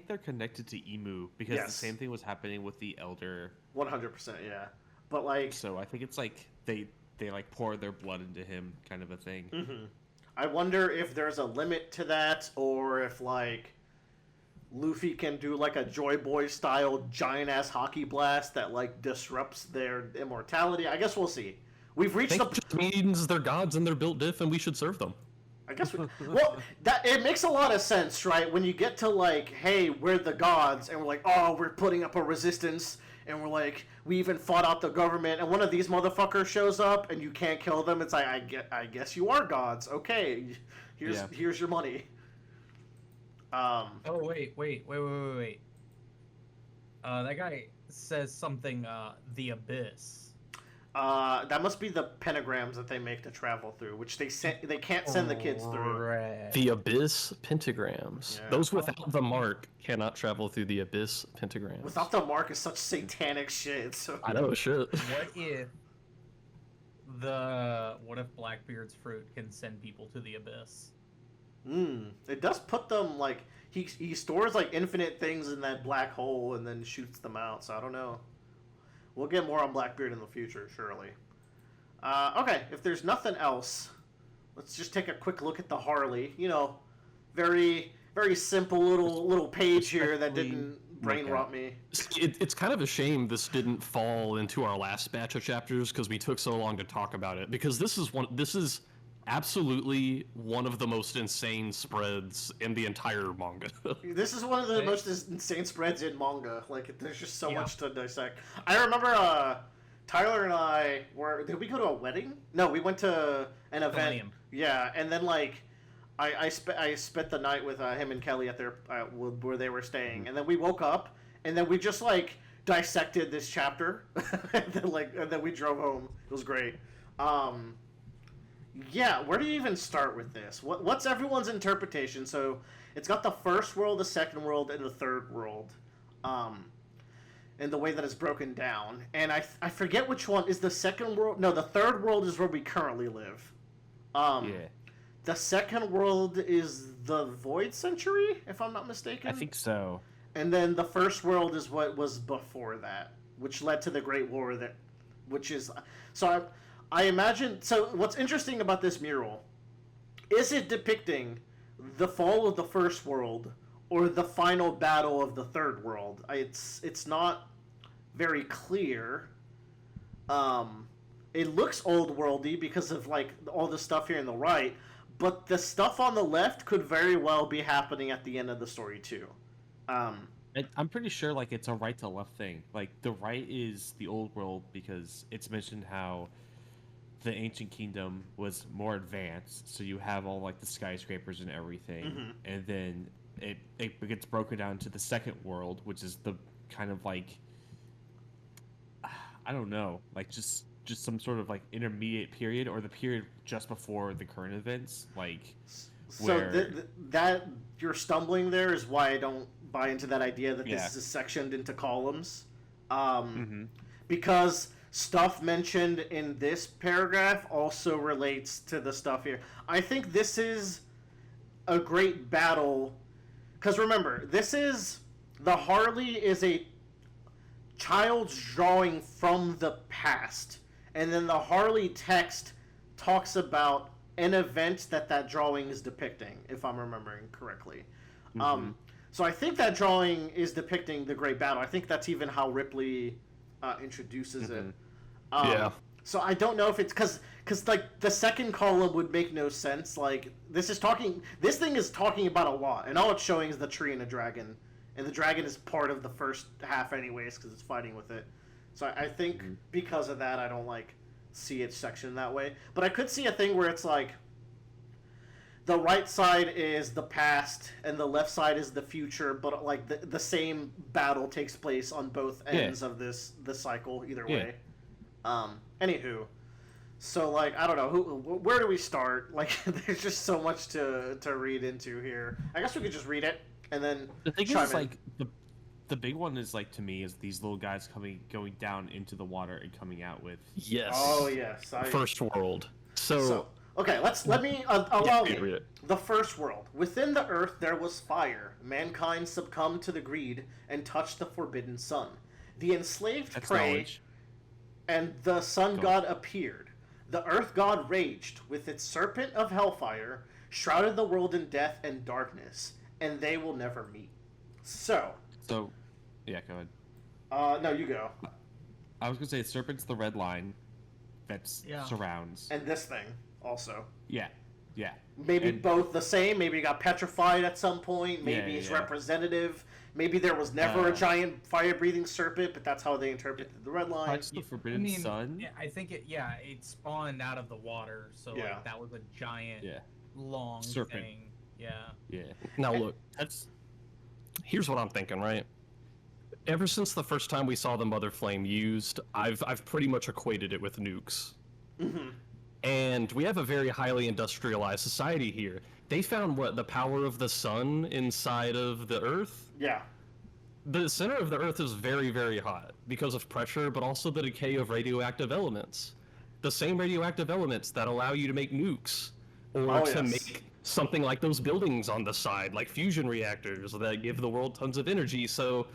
they're connected to Emu because the Yes. same thing was happening with the Elder. 100%. Yeah. But like. So I think it's like they like pour their blood into him, kind of a thing. Mm-hmm. I wonder if there's a limit to that, or if like Luffy can do like a Joy Boy style giant ass hockey blast that like disrupts their immortality. I guess we'll see. We've I reached think the. it just means they're gods and they're built diff and we should serve them. I guess well, that it makes a lot of sense, right? When you get to like, hey, we're the gods, and we're like, oh, we're putting up a resistance, and we're like, we even fought out the government, and one of these motherfuckers shows up, and you can't kill them. It's like, I guess you are gods. Okay, here's your money. Oh wait. That guy says something. The abyss. That must be the pentagrams that they make to travel through, which they can't send the kids through. Right. The abyss pentagrams. Yeah. Those without the mark cannot travel through the abyss pentagrams. Without the mark is such satanic shit. So I know, shit. What if Blackbeard's fruit can send people to the abyss? It does put them like he stores like infinite things in that black hole and then shoots them out. So I don't know. We'll get more on Blackbeard in the future, surely. Okay, if there's nothing else, let's just take a quick look at the Harley. You know, very very simple little page here that didn't brain rot me. It's kind of a shame this didn't fall into our last batch of chapters because we took so long to talk about it. Because this is absolutely one of the most insane spreads in the entire manga. This is one of the most insane spreads in manga. Like, there's just so much to dissect. I remember Tyler and I did we go to a wedding? No, we went to an event. Millennium. Yeah, and then like I spent the night with him and Kelly at their where they were staying, and then we woke up and then we just like dissected this chapter, and then we drove home. It was great. Yeah, where do you even start with this? What's everyone's interpretation? So it's got the first world, the second world, and the third world, and the way that it's broken down. And I forget which one is the second world. No, the third world is where we currently live. Yeah. The second world is the Void Century, if I'm not mistaken. I think so. And then the first world is what was before that, which led to the Great War. I imagine. So what's interesting about this mural is it depicting the fall of the first world or the final battle of the third world? It's not very clear. It looks old worldy because of like all the stuff here on the right, but the stuff on the left could very well be happening at the end of the story too. I'm pretty sure like it's a right to left thing. Like the right is the old world because it's mentioned how the ancient kingdom was more advanced, so you have all like the skyscrapers and everything, and then it gets broken down to the second world, which is the kind of like I don't know, like just some sort of like intermediate period or the period just before the current events, like. So that you're stumbling there is why I don't buy into that idea that this is sectioned into columns, because stuff mentioned in this paragraph also relates to the stuff here. I think this is a great battle, because remember, the Harley is a child's drawing from the past, and then the Harley text talks about an event that drawing is depicting, if I'm remembering correctly. So I think that drawing is depicting the Great Battle. I think that's even how Ripley introduces it. Yeah. So I don't know if it's because like the second column would make no sense. Like this thing is talking about a lot, and all it's showing is the tree and a dragon, and the dragon is part of the first half anyways because it's fighting with it. So I think because of that, I don't like see it sectioned that way. But I could see a thing where it's like the right side is the past and the left side is the future, but like the same battle takes place on both ends of the cycle either way. Anywho, so like I don't know where do we start? Like there's just so much to read into here. I guess we could just read it and then the thing is like the big one is like to me is these little guys going down into the water and coming out with first world. So okay, let me allow me. Read it. The first world. Within the earth there was fire. Mankind succumbed to the greed and touched the forbidden sun. The enslaved prey and the sun god appeared. The earth god raged with its serpent of hellfire, shrouded the world in death and darkness, and they will never meet. So yeah, go ahead. No, you go. I was gonna say serpent's the red line that surrounds. And this thing also. Yeah. Yeah. Maybe And- both the same. Maybe he got petrified at some point. Maybe Yeah, it's yeah. representative. Maybe there was never a Uh, giant fire-breathing serpent, but that's how they interpreted the red line. Touch the Forbidden Sun. yeah, I think it spawned out of the water, so Yeah. like that was a giant, Yeah. long Serpent. thing. Yeah. Yeah. Now look, That's here's what I'm thinking, right? Ever since the first time we saw the Mother Flame used, I've pretty much equated it with nukes. Mm-hmm. And we have a very highly industrialized society here. They found the power of the sun inside of the Earth? Yeah. The center of the Earth is very, very hot because of pressure, but also the decay of radioactive elements. The same radioactive elements that allow you to make nukes, or Oh, to yes. make something like those buildings on the side, like fusion reactors that give the world tons of energy. So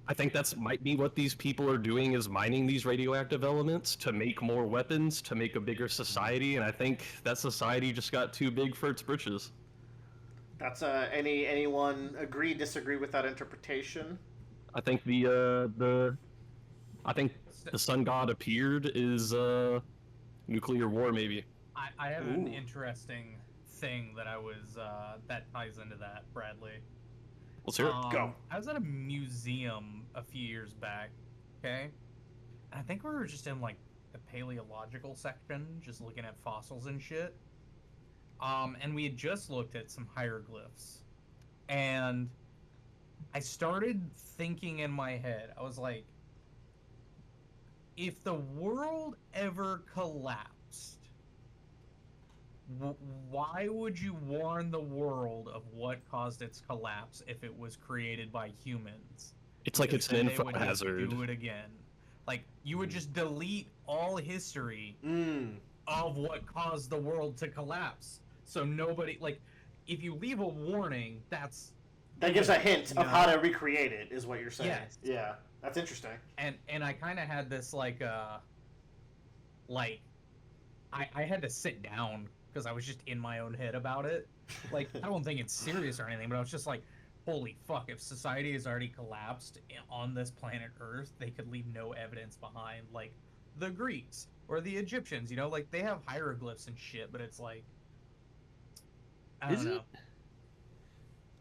I think that's might be what these people are doing, is mining these radioactive elements to make more weapons, to make a bigger society, and I think that society just got too big for its britches. That's anyone agree, disagree with that interpretation? I think I think the sun god appeared is nuclear war, maybe. I have an Ooh. interesting thing that I was that ties into that, Bradley. Let's hear it. Go. I was at a museum a few years back, okay? And I think we were just in like the paleological section, just looking at fossils and shit. And we had just looked at some hieroglyphs. And I started thinking in my head, I was like, if the world ever collapsed, why would you warn the world of what caused its collapse if it was created by humans? It's like Because it's an then they info would just hazard. do it again. Like you would just delete all history Mm. of what caused the world to collapse. So nobody, like, if you leave a warning, that's That gives a hint of No. how to recreate it, is what you're saying. Yes. Yeah, that's interesting. and I kind of had this like I had to sit down because I was just in my own head about it. Like I don't think it's serious or anything, but I was just like, holy fuck! If society has already collapsed on this planet Earth, they could leave no evidence behind. Like the Greeks or the Egyptians, you know, like they have hieroglyphs and shit, but it's like I don't Is know. it?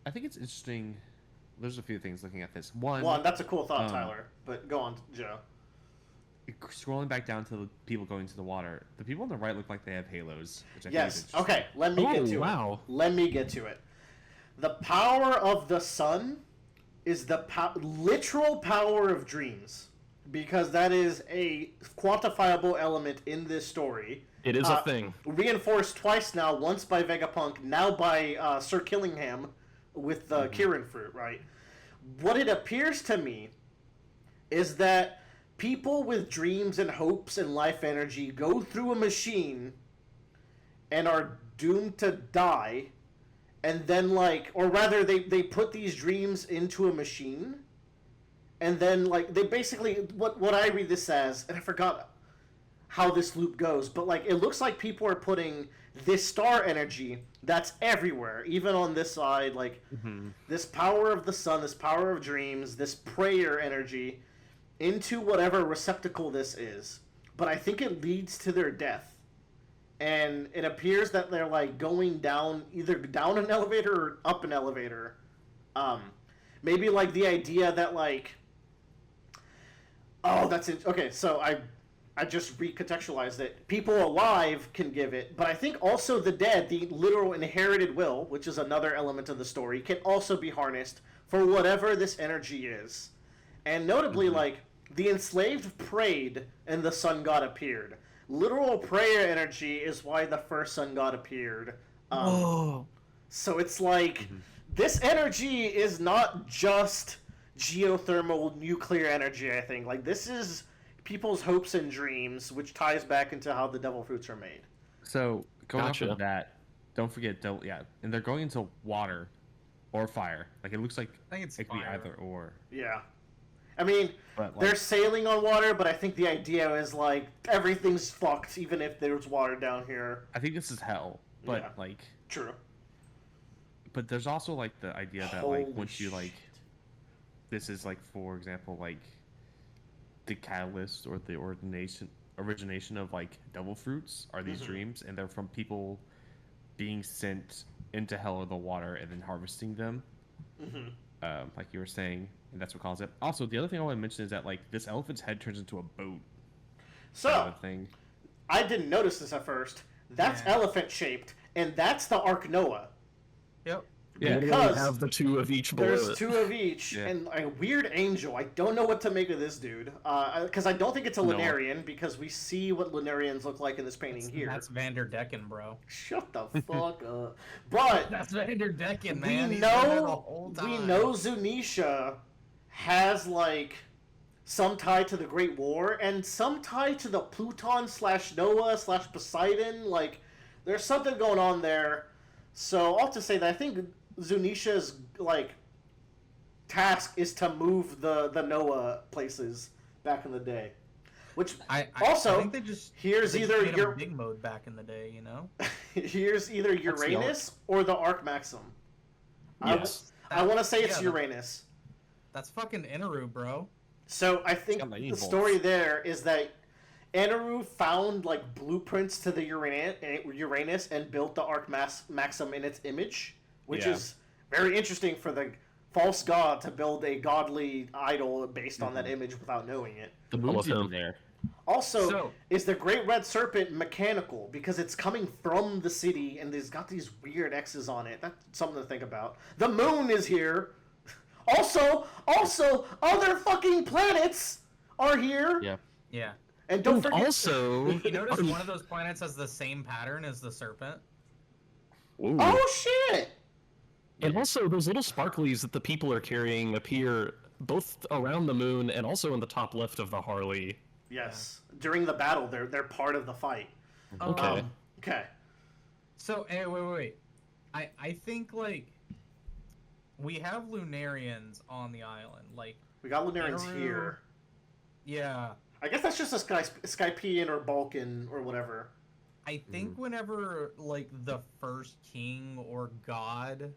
I think it's interesting. There's a few things looking at this. One, That's a cool thought, um, Tyler. But go on, Joe. scrolling back down to the people going to the water. The people on the right look like they have halos, which I Yes. think is interesting. Okay. Let me get to wow. it. Let me get to it. The power of the sun is the literal power of dreams, because that is a quantifiable element in this story. It is a thing. Reinforced twice now, once by Vegapunk, now by Sir Killingham with the Kirin fruit, right? What it appears to me is that people with dreams and hopes and life energy go through a machine and are doomed to die, and then, like, or rather, they put these dreams into a machine, and then, like, they basically, what I read this as, and I forgot how this loop goes, but like it looks like people are putting this star energy that's everywhere, even on this side, like this power of the sun, this power of dreams, this prayer energy into whatever receptacle this is. But I think it leads to their death. And it appears that they're like going down, either down an elevator or up an elevator. Maybe like the idea that like, oh, that's it. Okay, so I just recontextualized it. People alive can give it, but I think also the dead, the literal inherited will, which is another element of the story, can also be harnessed for whatever this energy is. And notably, like, the enslaved prayed and the sun god appeared. Literal prayer energy is why the first sun god appeared. Whoa. So it's like, this energy is not just geothermal nuclear energy, I think. Like, this is people's hopes and dreams, which ties back into how the devil fruits are made. So going off Gotcha. of that, don't forget, and they're going into water or fire. Like it looks like I think it's it could be fire. either or. Yeah. I mean, But like, they're sailing on water, but I think the idea is, like, everything's fucked, even if there's water down here. I think this is hell. But Yeah. like, True. but there's also like the idea that like Holy once you like, shit. this is like, for example, like the catalyst or the origination of like devil fruits are these dreams, and they're from people being sent into hell or the water and then harvesting them, like you were saying, and that's what caused it. Also, the other thing I want to mention is that like this elephant's head turns into a boat. So, Thing. I didn't notice this at first. That's Yeah. elephant shaped, and that's the Ark Noah. Yep. Yeah. They Because have the two of each below There's it. 2 of each, Yeah. and a weird angel. I don't know what to make of this dude, because I don't think it's a No. Lunarian, because we see what Lunarians look like in this painting here. That's Vanderdecken, bro. Shut the fuck up. But That's Vanderdecken, we man. He's been there the know whole time. Zunisha has like some tie to the Great War and some tie to the Pluton / Noah / Poseidon. Like, there's something going on there. So I'll have to say that I think Zunisha's like task is to move the Noah places back in the day. Which also, I think they just here's they just either made 'em your big mode back in the day, you know. here's either the Uranus or the Arc Maxim. Yes. I want to say it's Yeah, Uranus. That's fucking Inaru, bro. So I think got lightning the bolts. story there is that Anaru found like blueprints to the Uranus and built the Arc Maxim in its image, which Yeah. is very interesting for the false god to build a godly idol based on that image without knowing it. The love moon's even him. there. Also, So- is the Great Red Serpent mechanical because it's coming from the city and it's got these weird X's on it? That's something to think about. The moon is here. Also, other fucking planets are here. Yeah. Yeah. And don't And forget. also, You notice one of those planets has the same pattern as the serpent? Ooh. Oh shit! And also, those little sparklies that the people are carrying appear both around the moon and also in the top left of the Harley. Yes. During the battle, they're part of the fight. Okay. Okay. So, wait. I think, like, we have Lunarians on the island. Like, We got Lunarians Naru. here. yeah. I guess that's just a Skypian or Balkan or whatever. I think whenever, like, the first king or god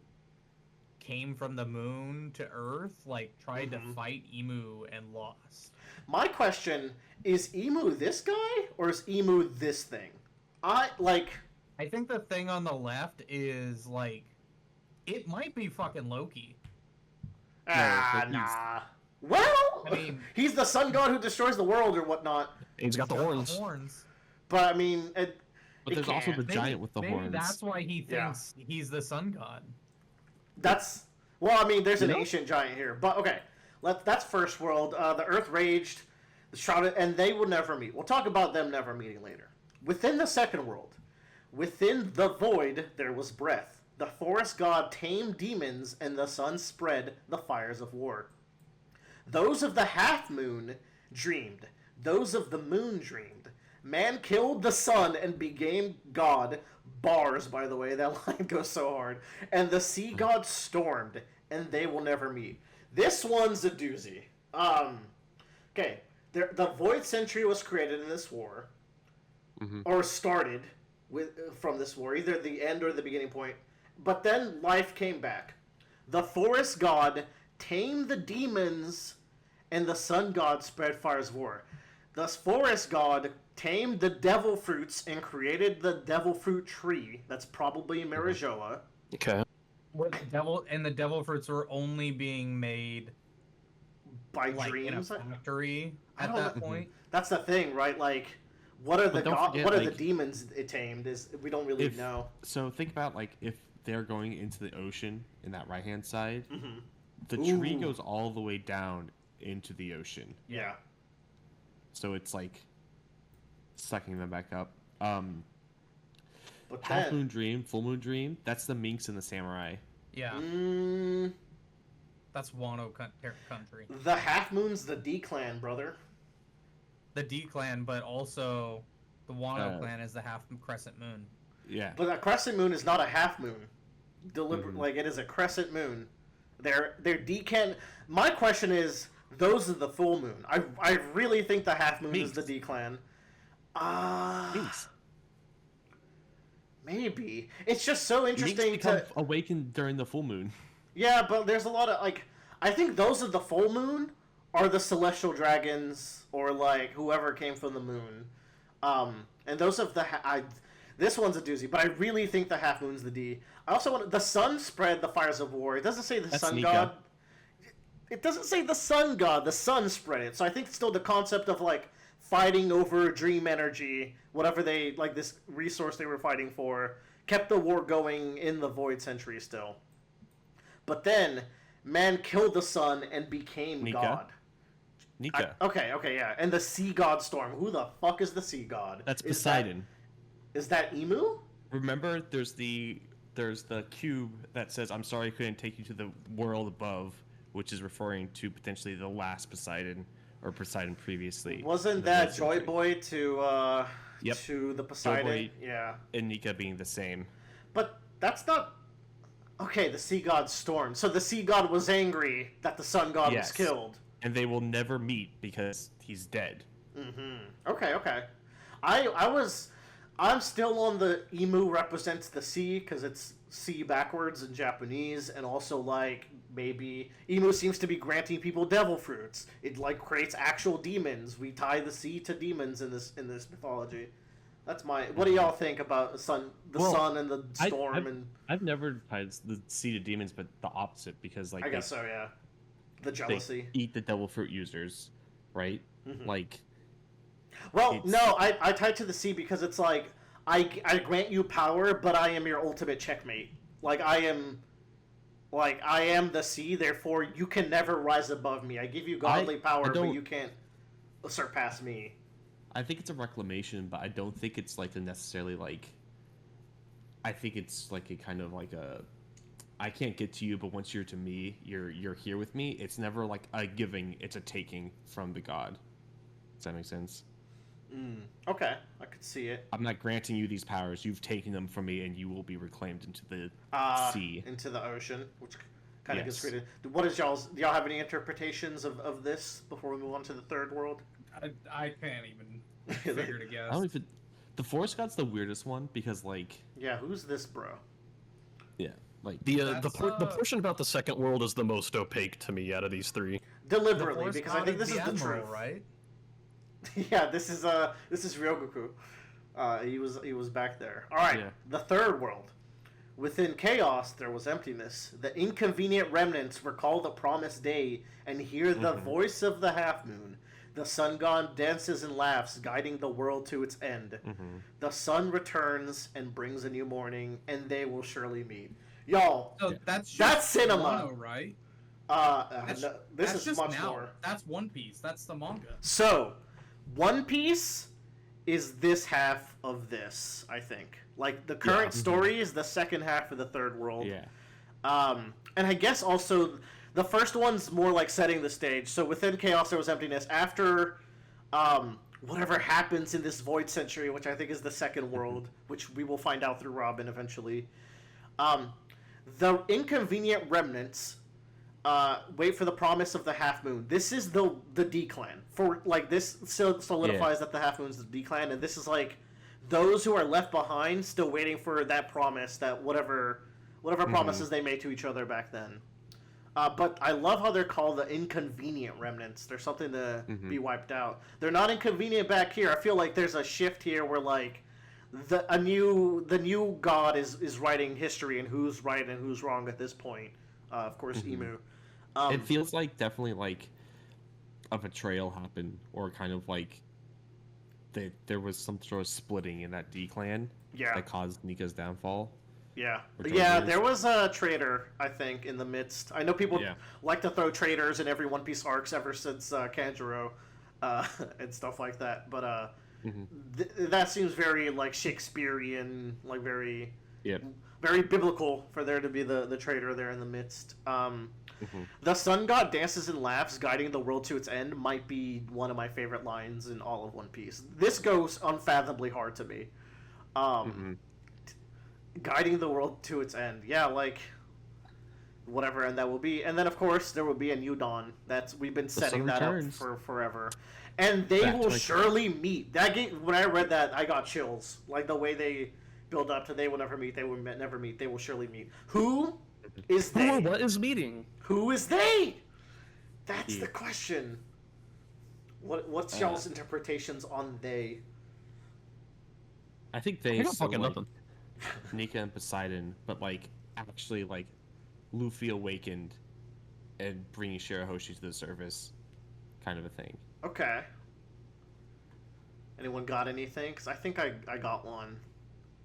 came from the moon to Earth, like, tried to fight Emu and lost. My question is Emu this guy or is Emu this thing? I think the thing on the left is, like, it might be fucking Loki. but he's- nah. Well, I mean- he's the sun god who destroys the world or whatnot. And he's got the horns. Horns. But I mean, But it there's also can't. the giant with the maybe horns. that's why he Yeah. thinks he's the sun god. That's well. I mean, there's an You know? ancient giant here, but okay. That's first world. The Earth raged, the shrouded, and they will never meet. We'll talk about them never meeting later. Within the second world, within the void, there was breath. The forest god tamed demons, and the sun spread the fires of war. Those of the half moon dreamed. Those of the moon dreamed. Man killed the sun and became God. Bars, by the way, that line goes so hard. And the sea god stormed, and they will never meet. This one's a doozy. Okay, the Void Century was created in this war, or started from this war, either the end or the beginning point. But then life came back. The forest god tamed the demons, and the sun god spread fires of war. The forest god tamed the devil fruits and created the devil fruit tree. That's probably Marijoa. Okay. The devil fruits were only being made By like dreams. in a factory I at don't that know. point. That's the thing, right? Like, what are the But don't forget, what are the like, demons it tamed? Is we don't really know. So think about like if they're going into the ocean in that right hand side, the Ooh. tree goes all the way down into the ocean. Yeah. So it's like sucking them back up. But Half then, moon dream, full moon dream. That's the minks and the samurai. Yeah, mm, that's Wano country. the half moon's the D clan, brother. The D clan, but also the Wano Uh, clan is the half crescent moon. Yeah. But a crescent moon is not a half moon. Like it is a crescent moon. They're decan. My question is, those are the full moon. I really think the half moon is the D clan. Minks. Maybe it's just so Minks interesting become to. awakened during the full moon. Yeah, but there's a lot of like. I think those of the full moon are the celestial dragons or like whoever came from the moon, and those of the This one's a doozy, but I really think the Half Moon's the D. I also want the sun spread the fires of war. It doesn't say the That's sun Nika. god. It doesn't say the sun god. The sun spread it. So I think it's still the concept of like fighting over dream energy, whatever they like this resource they were fighting for, kept the war going in the Void Century still. But then man killed the sun and became Nika? god. Nika. Okay, yeah. And the sea god storm. Who the fuck is the sea god? That's Is Poseidon. Is that Emu? Remember, there's the cube that says, "I'm sorry I couldn't take you to the world above," which is referring to potentially the last Poseidon or Poseidon previously. Wasn't in the that Void Joy Century. Boy to Yep. to the Poseidon? Boy Yeah. And Nika being the same. But that's not okay. The sea god stormed. So the sea god was angry that the sun god Yes. was killed. And they will never meet because he's dead. Okay. I'm still on the Emu represents the sea because it's sea backwards in Japanese, and also like maybe Emu seems to be granting people devil fruits. It like creates actual demons. We tie the sea to demons in this mythology. That's my. What do y'all think about the sun and the storm and? I've never tied the sea to demons, but the opposite because like I guess so. Yeah, the they jealousy. eat the devil fruit users, right? Like Well, It's- no, I tied to the sea because it's like I grant you power, but I am your ultimate checkmate. Like I am the sea, therefore you can never rise above me. I give you godly power, but don't- you can't surpass me. I think it's a reclamation, but I don't think it's like a necessarily like. I think it's like a kind of like a. I can't get to you, but once you're to me, you're here with me. It's never like a giving; it's a taking from the god. Does that make sense? Okay, I could see it. I'm not granting you these powers. You've taken them from me, and you will be reclaimed into the sea. Into the ocean, which kind of gets Yes. created. What is y'all's? Do y'all have any interpretations of this before we move on to the third world? I can't even figure to guess. I don't even. The forest god's the weirdest one because like Yeah, who's this bro? yeah, like The That's, the portion about the second world is the most opaque to me out of these three. The Deliberately, Force because I God think this the is the Admiral, truth. right? Yeah, this is Ryogoku. He was back there. All right, Yeah. the third world. Within chaos, there was emptiness. The inconvenient remnants recall the promised day and hear the voice of the half moon. The sun god dances and laughs, guiding the world to its end. The sun returns and brings a new morning, and they will surely meet. Y'all, So that's just That's cinema. Wano, right? no, this That's is just much now. more. That's One Piece. That's the manga. So, One Piece is this half of this, I think. Like, the current story is the second half of the third world. yeah. And I guess also, the first one's more like setting the stage. So, within Chaos, there was emptiness. After, whatever happens in this Void Century, which I think is the second world, which we will find out through Robin eventually, the inconvenient remnants wait for the promise of the half moon. This is the D clan. For like this solidifies that the half moon's the D clan, and this is like those who are left behind still waiting for that promise, that whatever promises they made to each other back then. But I love how they're called the inconvenient remnants. There's something to be wiped out. They're not inconvenient back here. I feel like there's a shift here where like the new god is writing history and who's right and who's wrong at this point. Of course, Emu. It feels like definitely like a betrayal happened, or kind of like there was some sort of splitting in that D clan Yeah. that caused Nika's downfall. Yeah, Or yeah. traitors. There was a traitor, I think, in the midst. I know people Yeah. like to throw traitors in every One Piece arcs ever since Kanjuro, and stuff like that. But that seems very like Shakespearean, like very Yep. very biblical for there to be the traitor there in the midst. The sun god dances and laughs, guiding the world to its end. Might be one of my favorite lines in all of One Piece. This goes unfathomably hard to me. Guiding the world to its end. Yeah, like whatever end that will be. And then of course there will be a new dawn. We've been setting sun that returns. up for forever. And they Back to will my- surely meet. That game, when I read that, I got chills. Like the way they build up to they will never meet, they will never meet, they will surely meet. Who is Who they? or what is meeting? Who is they? That's Yeah. the question. What's y'all's interpretations on they? I think I they got still fucking like nothing. Nika and Poseidon, but like actually like Luffy awakened and bringing Shirahoshi to the surface, kind of a thing. Okay. Anyone got anything? Because I think I got one.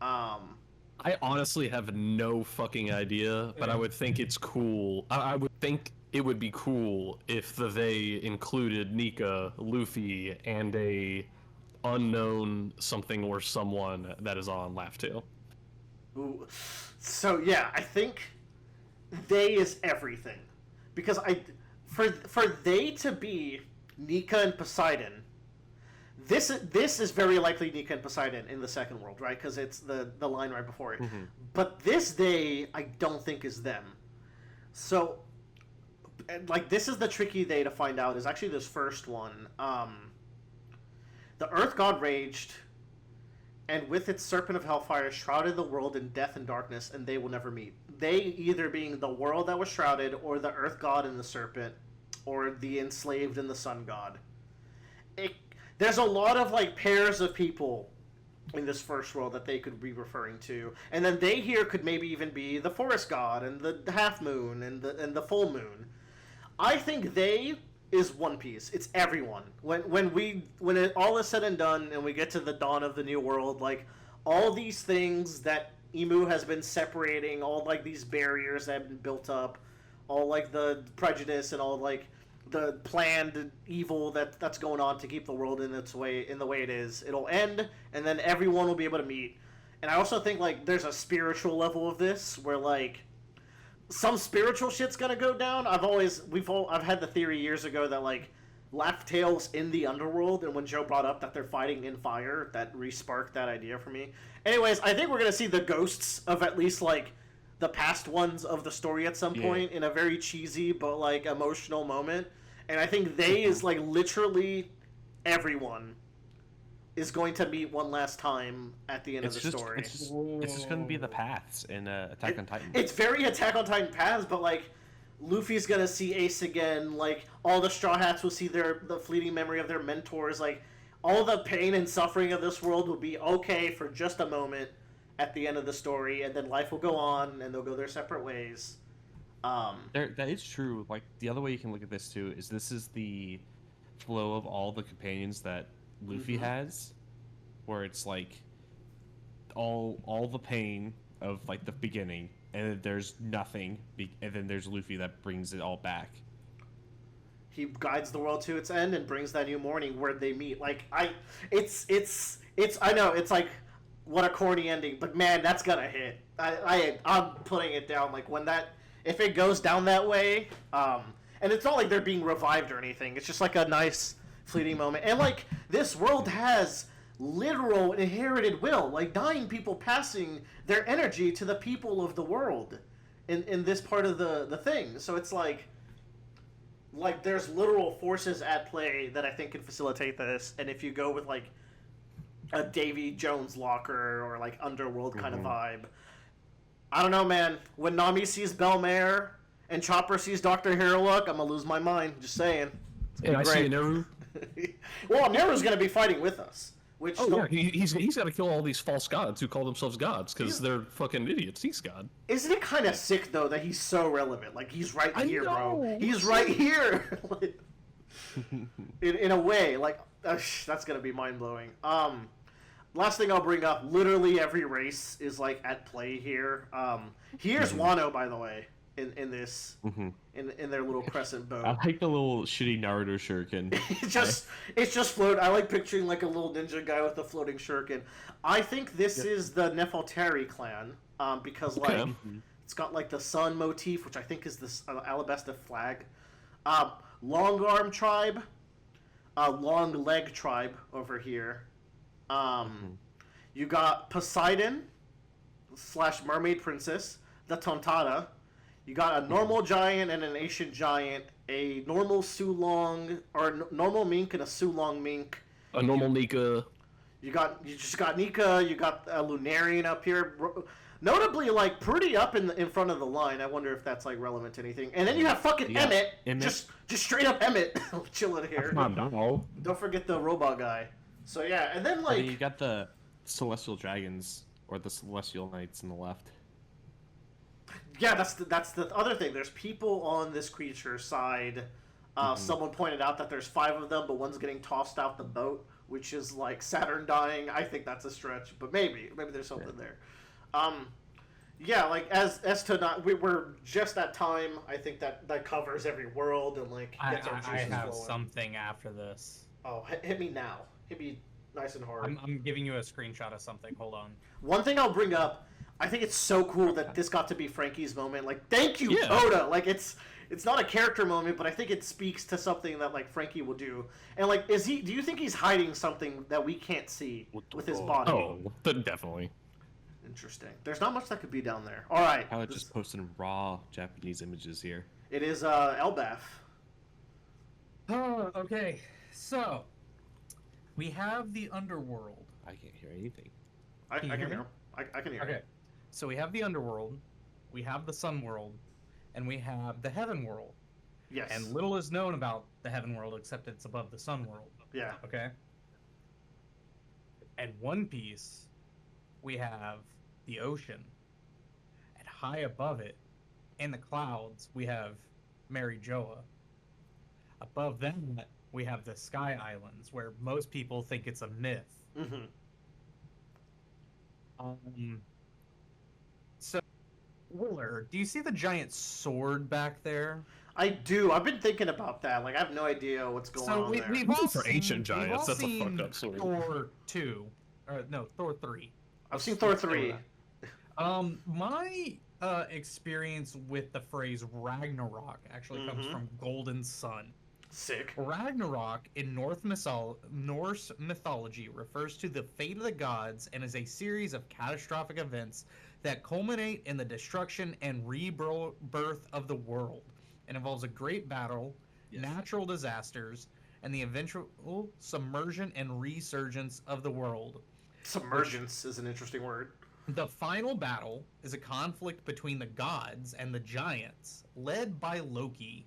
I honestly have no fucking idea, but I would think it's cool. I would think it would be cool if they included Nika, Luffy, and a unknown something or someone that is on Laugh Tale. Ooh. So yeah, I think they is everything, because for they to be Nika and Poseidon, this is very likely Nika and Poseidon in the second world, right? Because it's the line right before it. Mm-hmm. But this day, I don't think is them. So, like, this is the tricky day to find out. Is actually this first one. The Earth God raged, and with its serpent of hellfire shrouded the world in death and darkness, and they will never meet. They either being the world that was shrouded, or the Earth God and the serpent, or the enslaved and the Sun God. There's a lot of like pairs of people in this first world that they could be referring to, and then they here could maybe even be the forest god and the half moon and the full moon. I think they is One Piece. It's everyone. When it all is said and done, and we get to the dawn of the new world, like all these things that Emu has been separating, all like these barriers that have been built up, all like the prejudice and all like the planned evil that's going on to keep the world in the way it is. It'll end, and then everyone will be able to meet. And I also think like there's a spiritual level of this where like some spiritual shit's gonna go down. I've had the theory years ago that like Laugh Tale's in the underworld, and when Joe brought up that they're fighting in fire, that re-sparked that idea for me. Anyways, I think we're gonna see the ghosts of at least like the past ones of the story at some point in a very cheesy but like emotional moment. And I think they is like literally everyone is going to meet one last time at the end of the story. It's just going to be the paths in Attack on Titan. It's very Attack on Titan paths, but like Luffy's gonna see Ace again. Like all the Straw Hats will see the fleeting memory of their mentors. Like all the pain and suffering of this world will be okay for just a moment at the end of the story, and then life will go on, and they'll go their separate ways. That is true. Like the other way you can look at this too is this is the flow of all the companions that Luffy has, where it's like all the pain of like the beginning, and then there's nothing, and then there's Luffy that brings it all back. He guides the world to its end and brings that new morning where they meet. Like it's I know it's like what a corny ending, but man, that's gonna hit. I'm putting it down. Like when if it goes down that way, and it's not like they're being revived or anything. It's just like a nice fleeting moment. And like this world has literal inherited will, like dying people passing their energy to the people of the world in this part of the thing. So it's like there's literal forces at play that I think can facilitate this. And if you go with like a Davy Jones locker or like underworld kind of vibe, I don't know, man. When Nami sees Belmare and Chopper sees Dr. Heroic, I'm gonna lose my mind. Just saying. And I see Neru. Well, Neru's gonna be fighting with us. Which yeah, he's got to kill all these false gods who call themselves gods because they're fucking idiots. He's God. Isn't it kind of sick though that he's so relevant? Like he's right here, bro. He's right here. in a way, like that's gonna be mind blowing. Last thing I'll bring up: literally every race is like at play here. Here's Wano, by the way, in this in their little crescent bow. I like the little shitty Naruto shuriken. it's just float. I like picturing like a little ninja guy with a floating shuriken. I think this is the Nefeltari clan because like it's got like the sun motif, which I think is this Alabasta flag. Long arm tribe, long leg tribe over here. You got Poseidon / mermaid princess, the Tontada. You got a normal giant and an ancient giant, a normal Sulong or normal mink and a Sulong mink. A normal Nika. You just got Nika. You got a Lunarian up here, notably like pretty up in front of the line. I wonder if that's like relevant to anything. And then you have fucking Emmett, just straight up Emmett chilling here. Come on, Don't forget the robot guy. So yeah, and then like you got the celestial dragons or the celestial knights on the left. Yeah, that's the other thing. There's people on this creature's side. Someone pointed out that there's 5 of them, but one's getting tossed out the boat, which is like Saturn dying. I think that's a stretch, but maybe there's something there. Yeah, like as to not, we're just that time. I think that covers every world and like gets our juices I have flowing. something after this. Oh, hit me now. Hit me nice and hard. I'm giving you a screenshot of something. Hold on. One thing I'll bring up, I think it's so cool that this got to be Frankie's moment. Like, thank you, Yeah. Oda. Like, it's not a character moment, but I think it speaks to something that like Frankie will do. And like, do you think he's hiding something that we can't see with his body? Oh, definitely. Interesting. There's not much that could be down there. All right. Tyler just posted raw Japanese images here. It is Elbaf. Oh, okay. So, we have the underworld. I can't hear anything. I Can you can hear me? hear him. I can hear Okay. him. So we have the underworld, we have the sun world, and we have the heaven world. Yes. And little is known about the heaven world except it's above the sun world. Yeah. Okay. And One Piece, we have the ocean. And high above it, in the clouds, we have Mary Joa. Above that, we have the Sky Islands, where most people think it's a myth. Mm-hmm. So, Willer, do you see the giant sword back there? I do. I've been thinking about that. Like, I have no idea what's going on there. We've all For seen, ancient we've giants, all that's a seen fucked up sword. Thor 2. Or, no, Thor 3. I've seen Thor 3. My experience with the phrase Ragnarok actually comes from Golden Sun. Sick. Ragnarok in Norse mythology refers to the fate of the gods and is a series of catastrophic events that culminate in the destruction and rebirth of the world. It involves a great battle, natural disasters, and the eventual submersion and resurgence of the world. Submergence is an interesting word. The final battle is a conflict between the gods and the giants, led by Loki.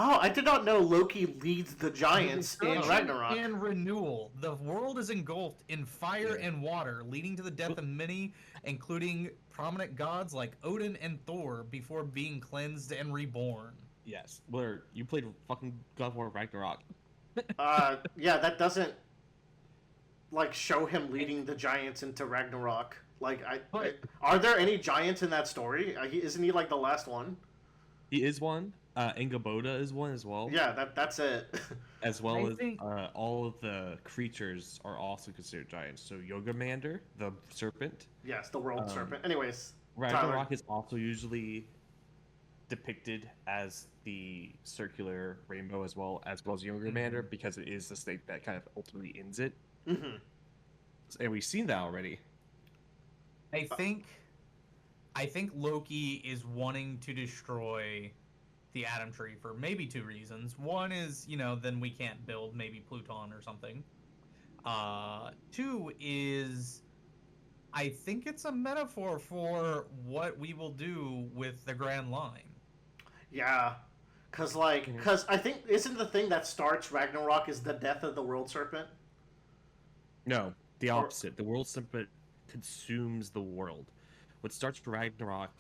Oh, I did not know Loki leads the giants in Destruction Ragnarok. and renewal. The world is engulfed in fire and water, leading to the death of many, including prominent gods like Odin and Thor, before being cleansed and reborn. Yes. Where you played fucking God of War Ragnarok. Yeah, that doesn't like show him leading the giants into Ragnarok. Like, are there any giants in that story? Isn't he like the last one? He is one. Engaboda is one as well. Yeah, that's it. As well I as think- all of the creatures are also considered giants. So Yogamander, the serpent. Yes, the world serpent. Anyways, Ragnarok is also usually depicted as the circular rainbow as well as Yogamander because it is the snake that kind of ultimately ends it. Mm-hmm. And we've seen that already. I think Loki is wanting to destroy the Atom Tree for maybe 2 reasons. One is, then we can't build maybe Pluton or something. 2 is, I think it's a metaphor for what we will do with the Grand Line. Yeah, because I think isn't the thing that starts Ragnarok is the death of the world serpent? No, the opposite. The world serpent consumes the world. What starts Ragnarok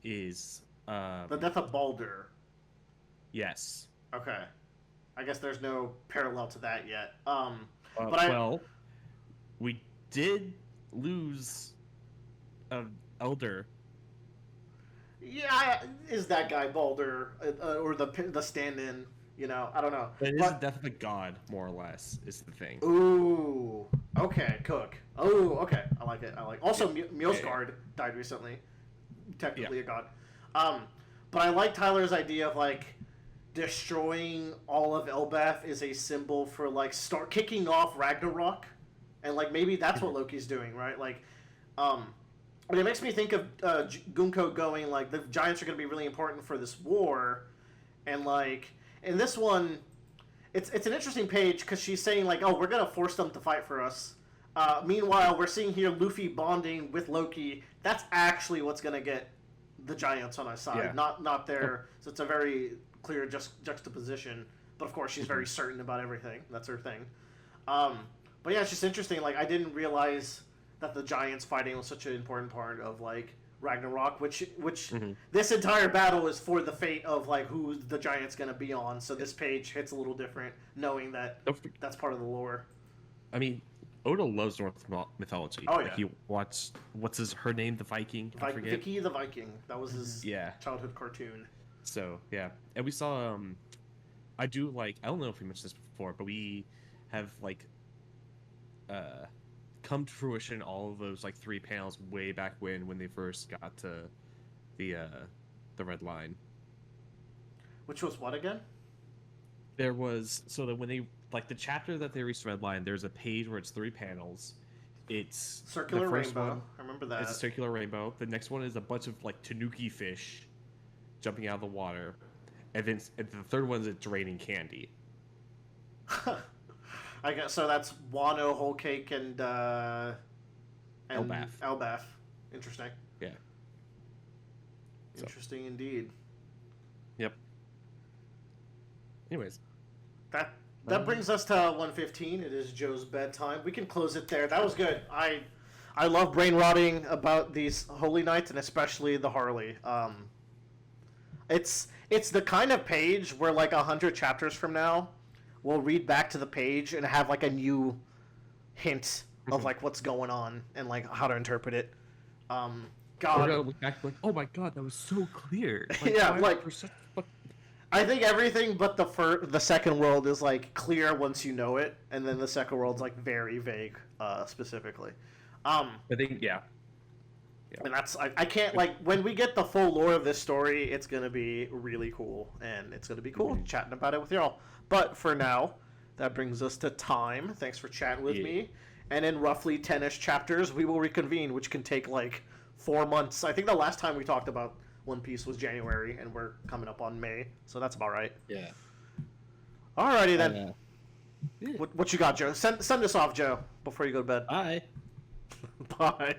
is The death of Baldur. yes. Okay, I guess there's no parallel to that yet. But well, we did lose an elder. Yeah, is that guy Baldur or the stand-in? I don't know. It is the death of a god, more or less, is the thing. Ooh, okay, Cook. Oh, okay, I like it. Also, Mjolnir died recently, technically a god. But I like Tyler's idea of like destroying all of Elbaf is a symbol for like start kicking off Ragnarok, and like maybe that's what Loki's doing, right? Like, but it makes me think of Gunko going like the giants are going to be really important for this war, and like in this one, it's an interesting page because she's saying like, oh, we're going to force them to fight for us. Meanwhile, we're seeing here Luffy bonding with Loki. That's actually what's going to get the giants on our side, not their. So it's a very clear juxtaposition. But of course, she's very certain about everything. That's her thing. But yeah, it's just interesting. Like, I didn't realize that the giants fighting was such an important part of like Ragnarok, which this entire battle is for the fate of like who the giant's gonna be on. So this page hits a little different, knowing that that's part of the lore. I mean, Oda loves Norse mythology. Oh, Like, yeah. he watched her name, the Viking. I forget. Vicky the Viking. That was his Yeah. childhood cartoon. So yeah, and we saw. I do like. I don't know if we mentioned this before, but we have like come to fruition all of those like 3 panels way back when they first got to the red line. Which was what again? There was so that when they like the chapter that they reached the red line, there's a page where it's 3 panels. It's Circular the first rainbow. one, I remember that. it's a circular rainbow. The next one is a bunch of like tanuki fish jumping out of the water, and then the third one is it's raining candy. I guess so. That's Wano, Whole Cake, and Elbaf. Elbaf. Interesting. Yeah. So. Interesting indeed. Yep. Anyways, That brings us to 1:15. It is Joe's bedtime. We can close it there. That was good. I love brain rotting about these holy nights, and especially the Harley. It's the kind of page where like 100 chapters from now, we'll read back to the page and have like a new hint of like what's going on and like how to interpret it. we're God, gonna look back like, oh my god, that was so clear. Yeah, why like- we're such fuck- I think everything but the second world is like clear once you know it, and then the second world's like very vague, specifically. I think yeah. And that's I can't like when we get the full lore of this story, it's gonna be really cool, and it's gonna be cool chatting about it with y'all. But for now, that brings us to time. Thanks for chatting with me. And in roughly 10ish chapters, we will reconvene, which can take like 4 months. I think the last time we talked about One Piece was January, and we're coming up on May, so that's about right. Yeah. Alrighty then. What you got, Joe? Send this off, Joe, before you go to bed. Bye. Bye.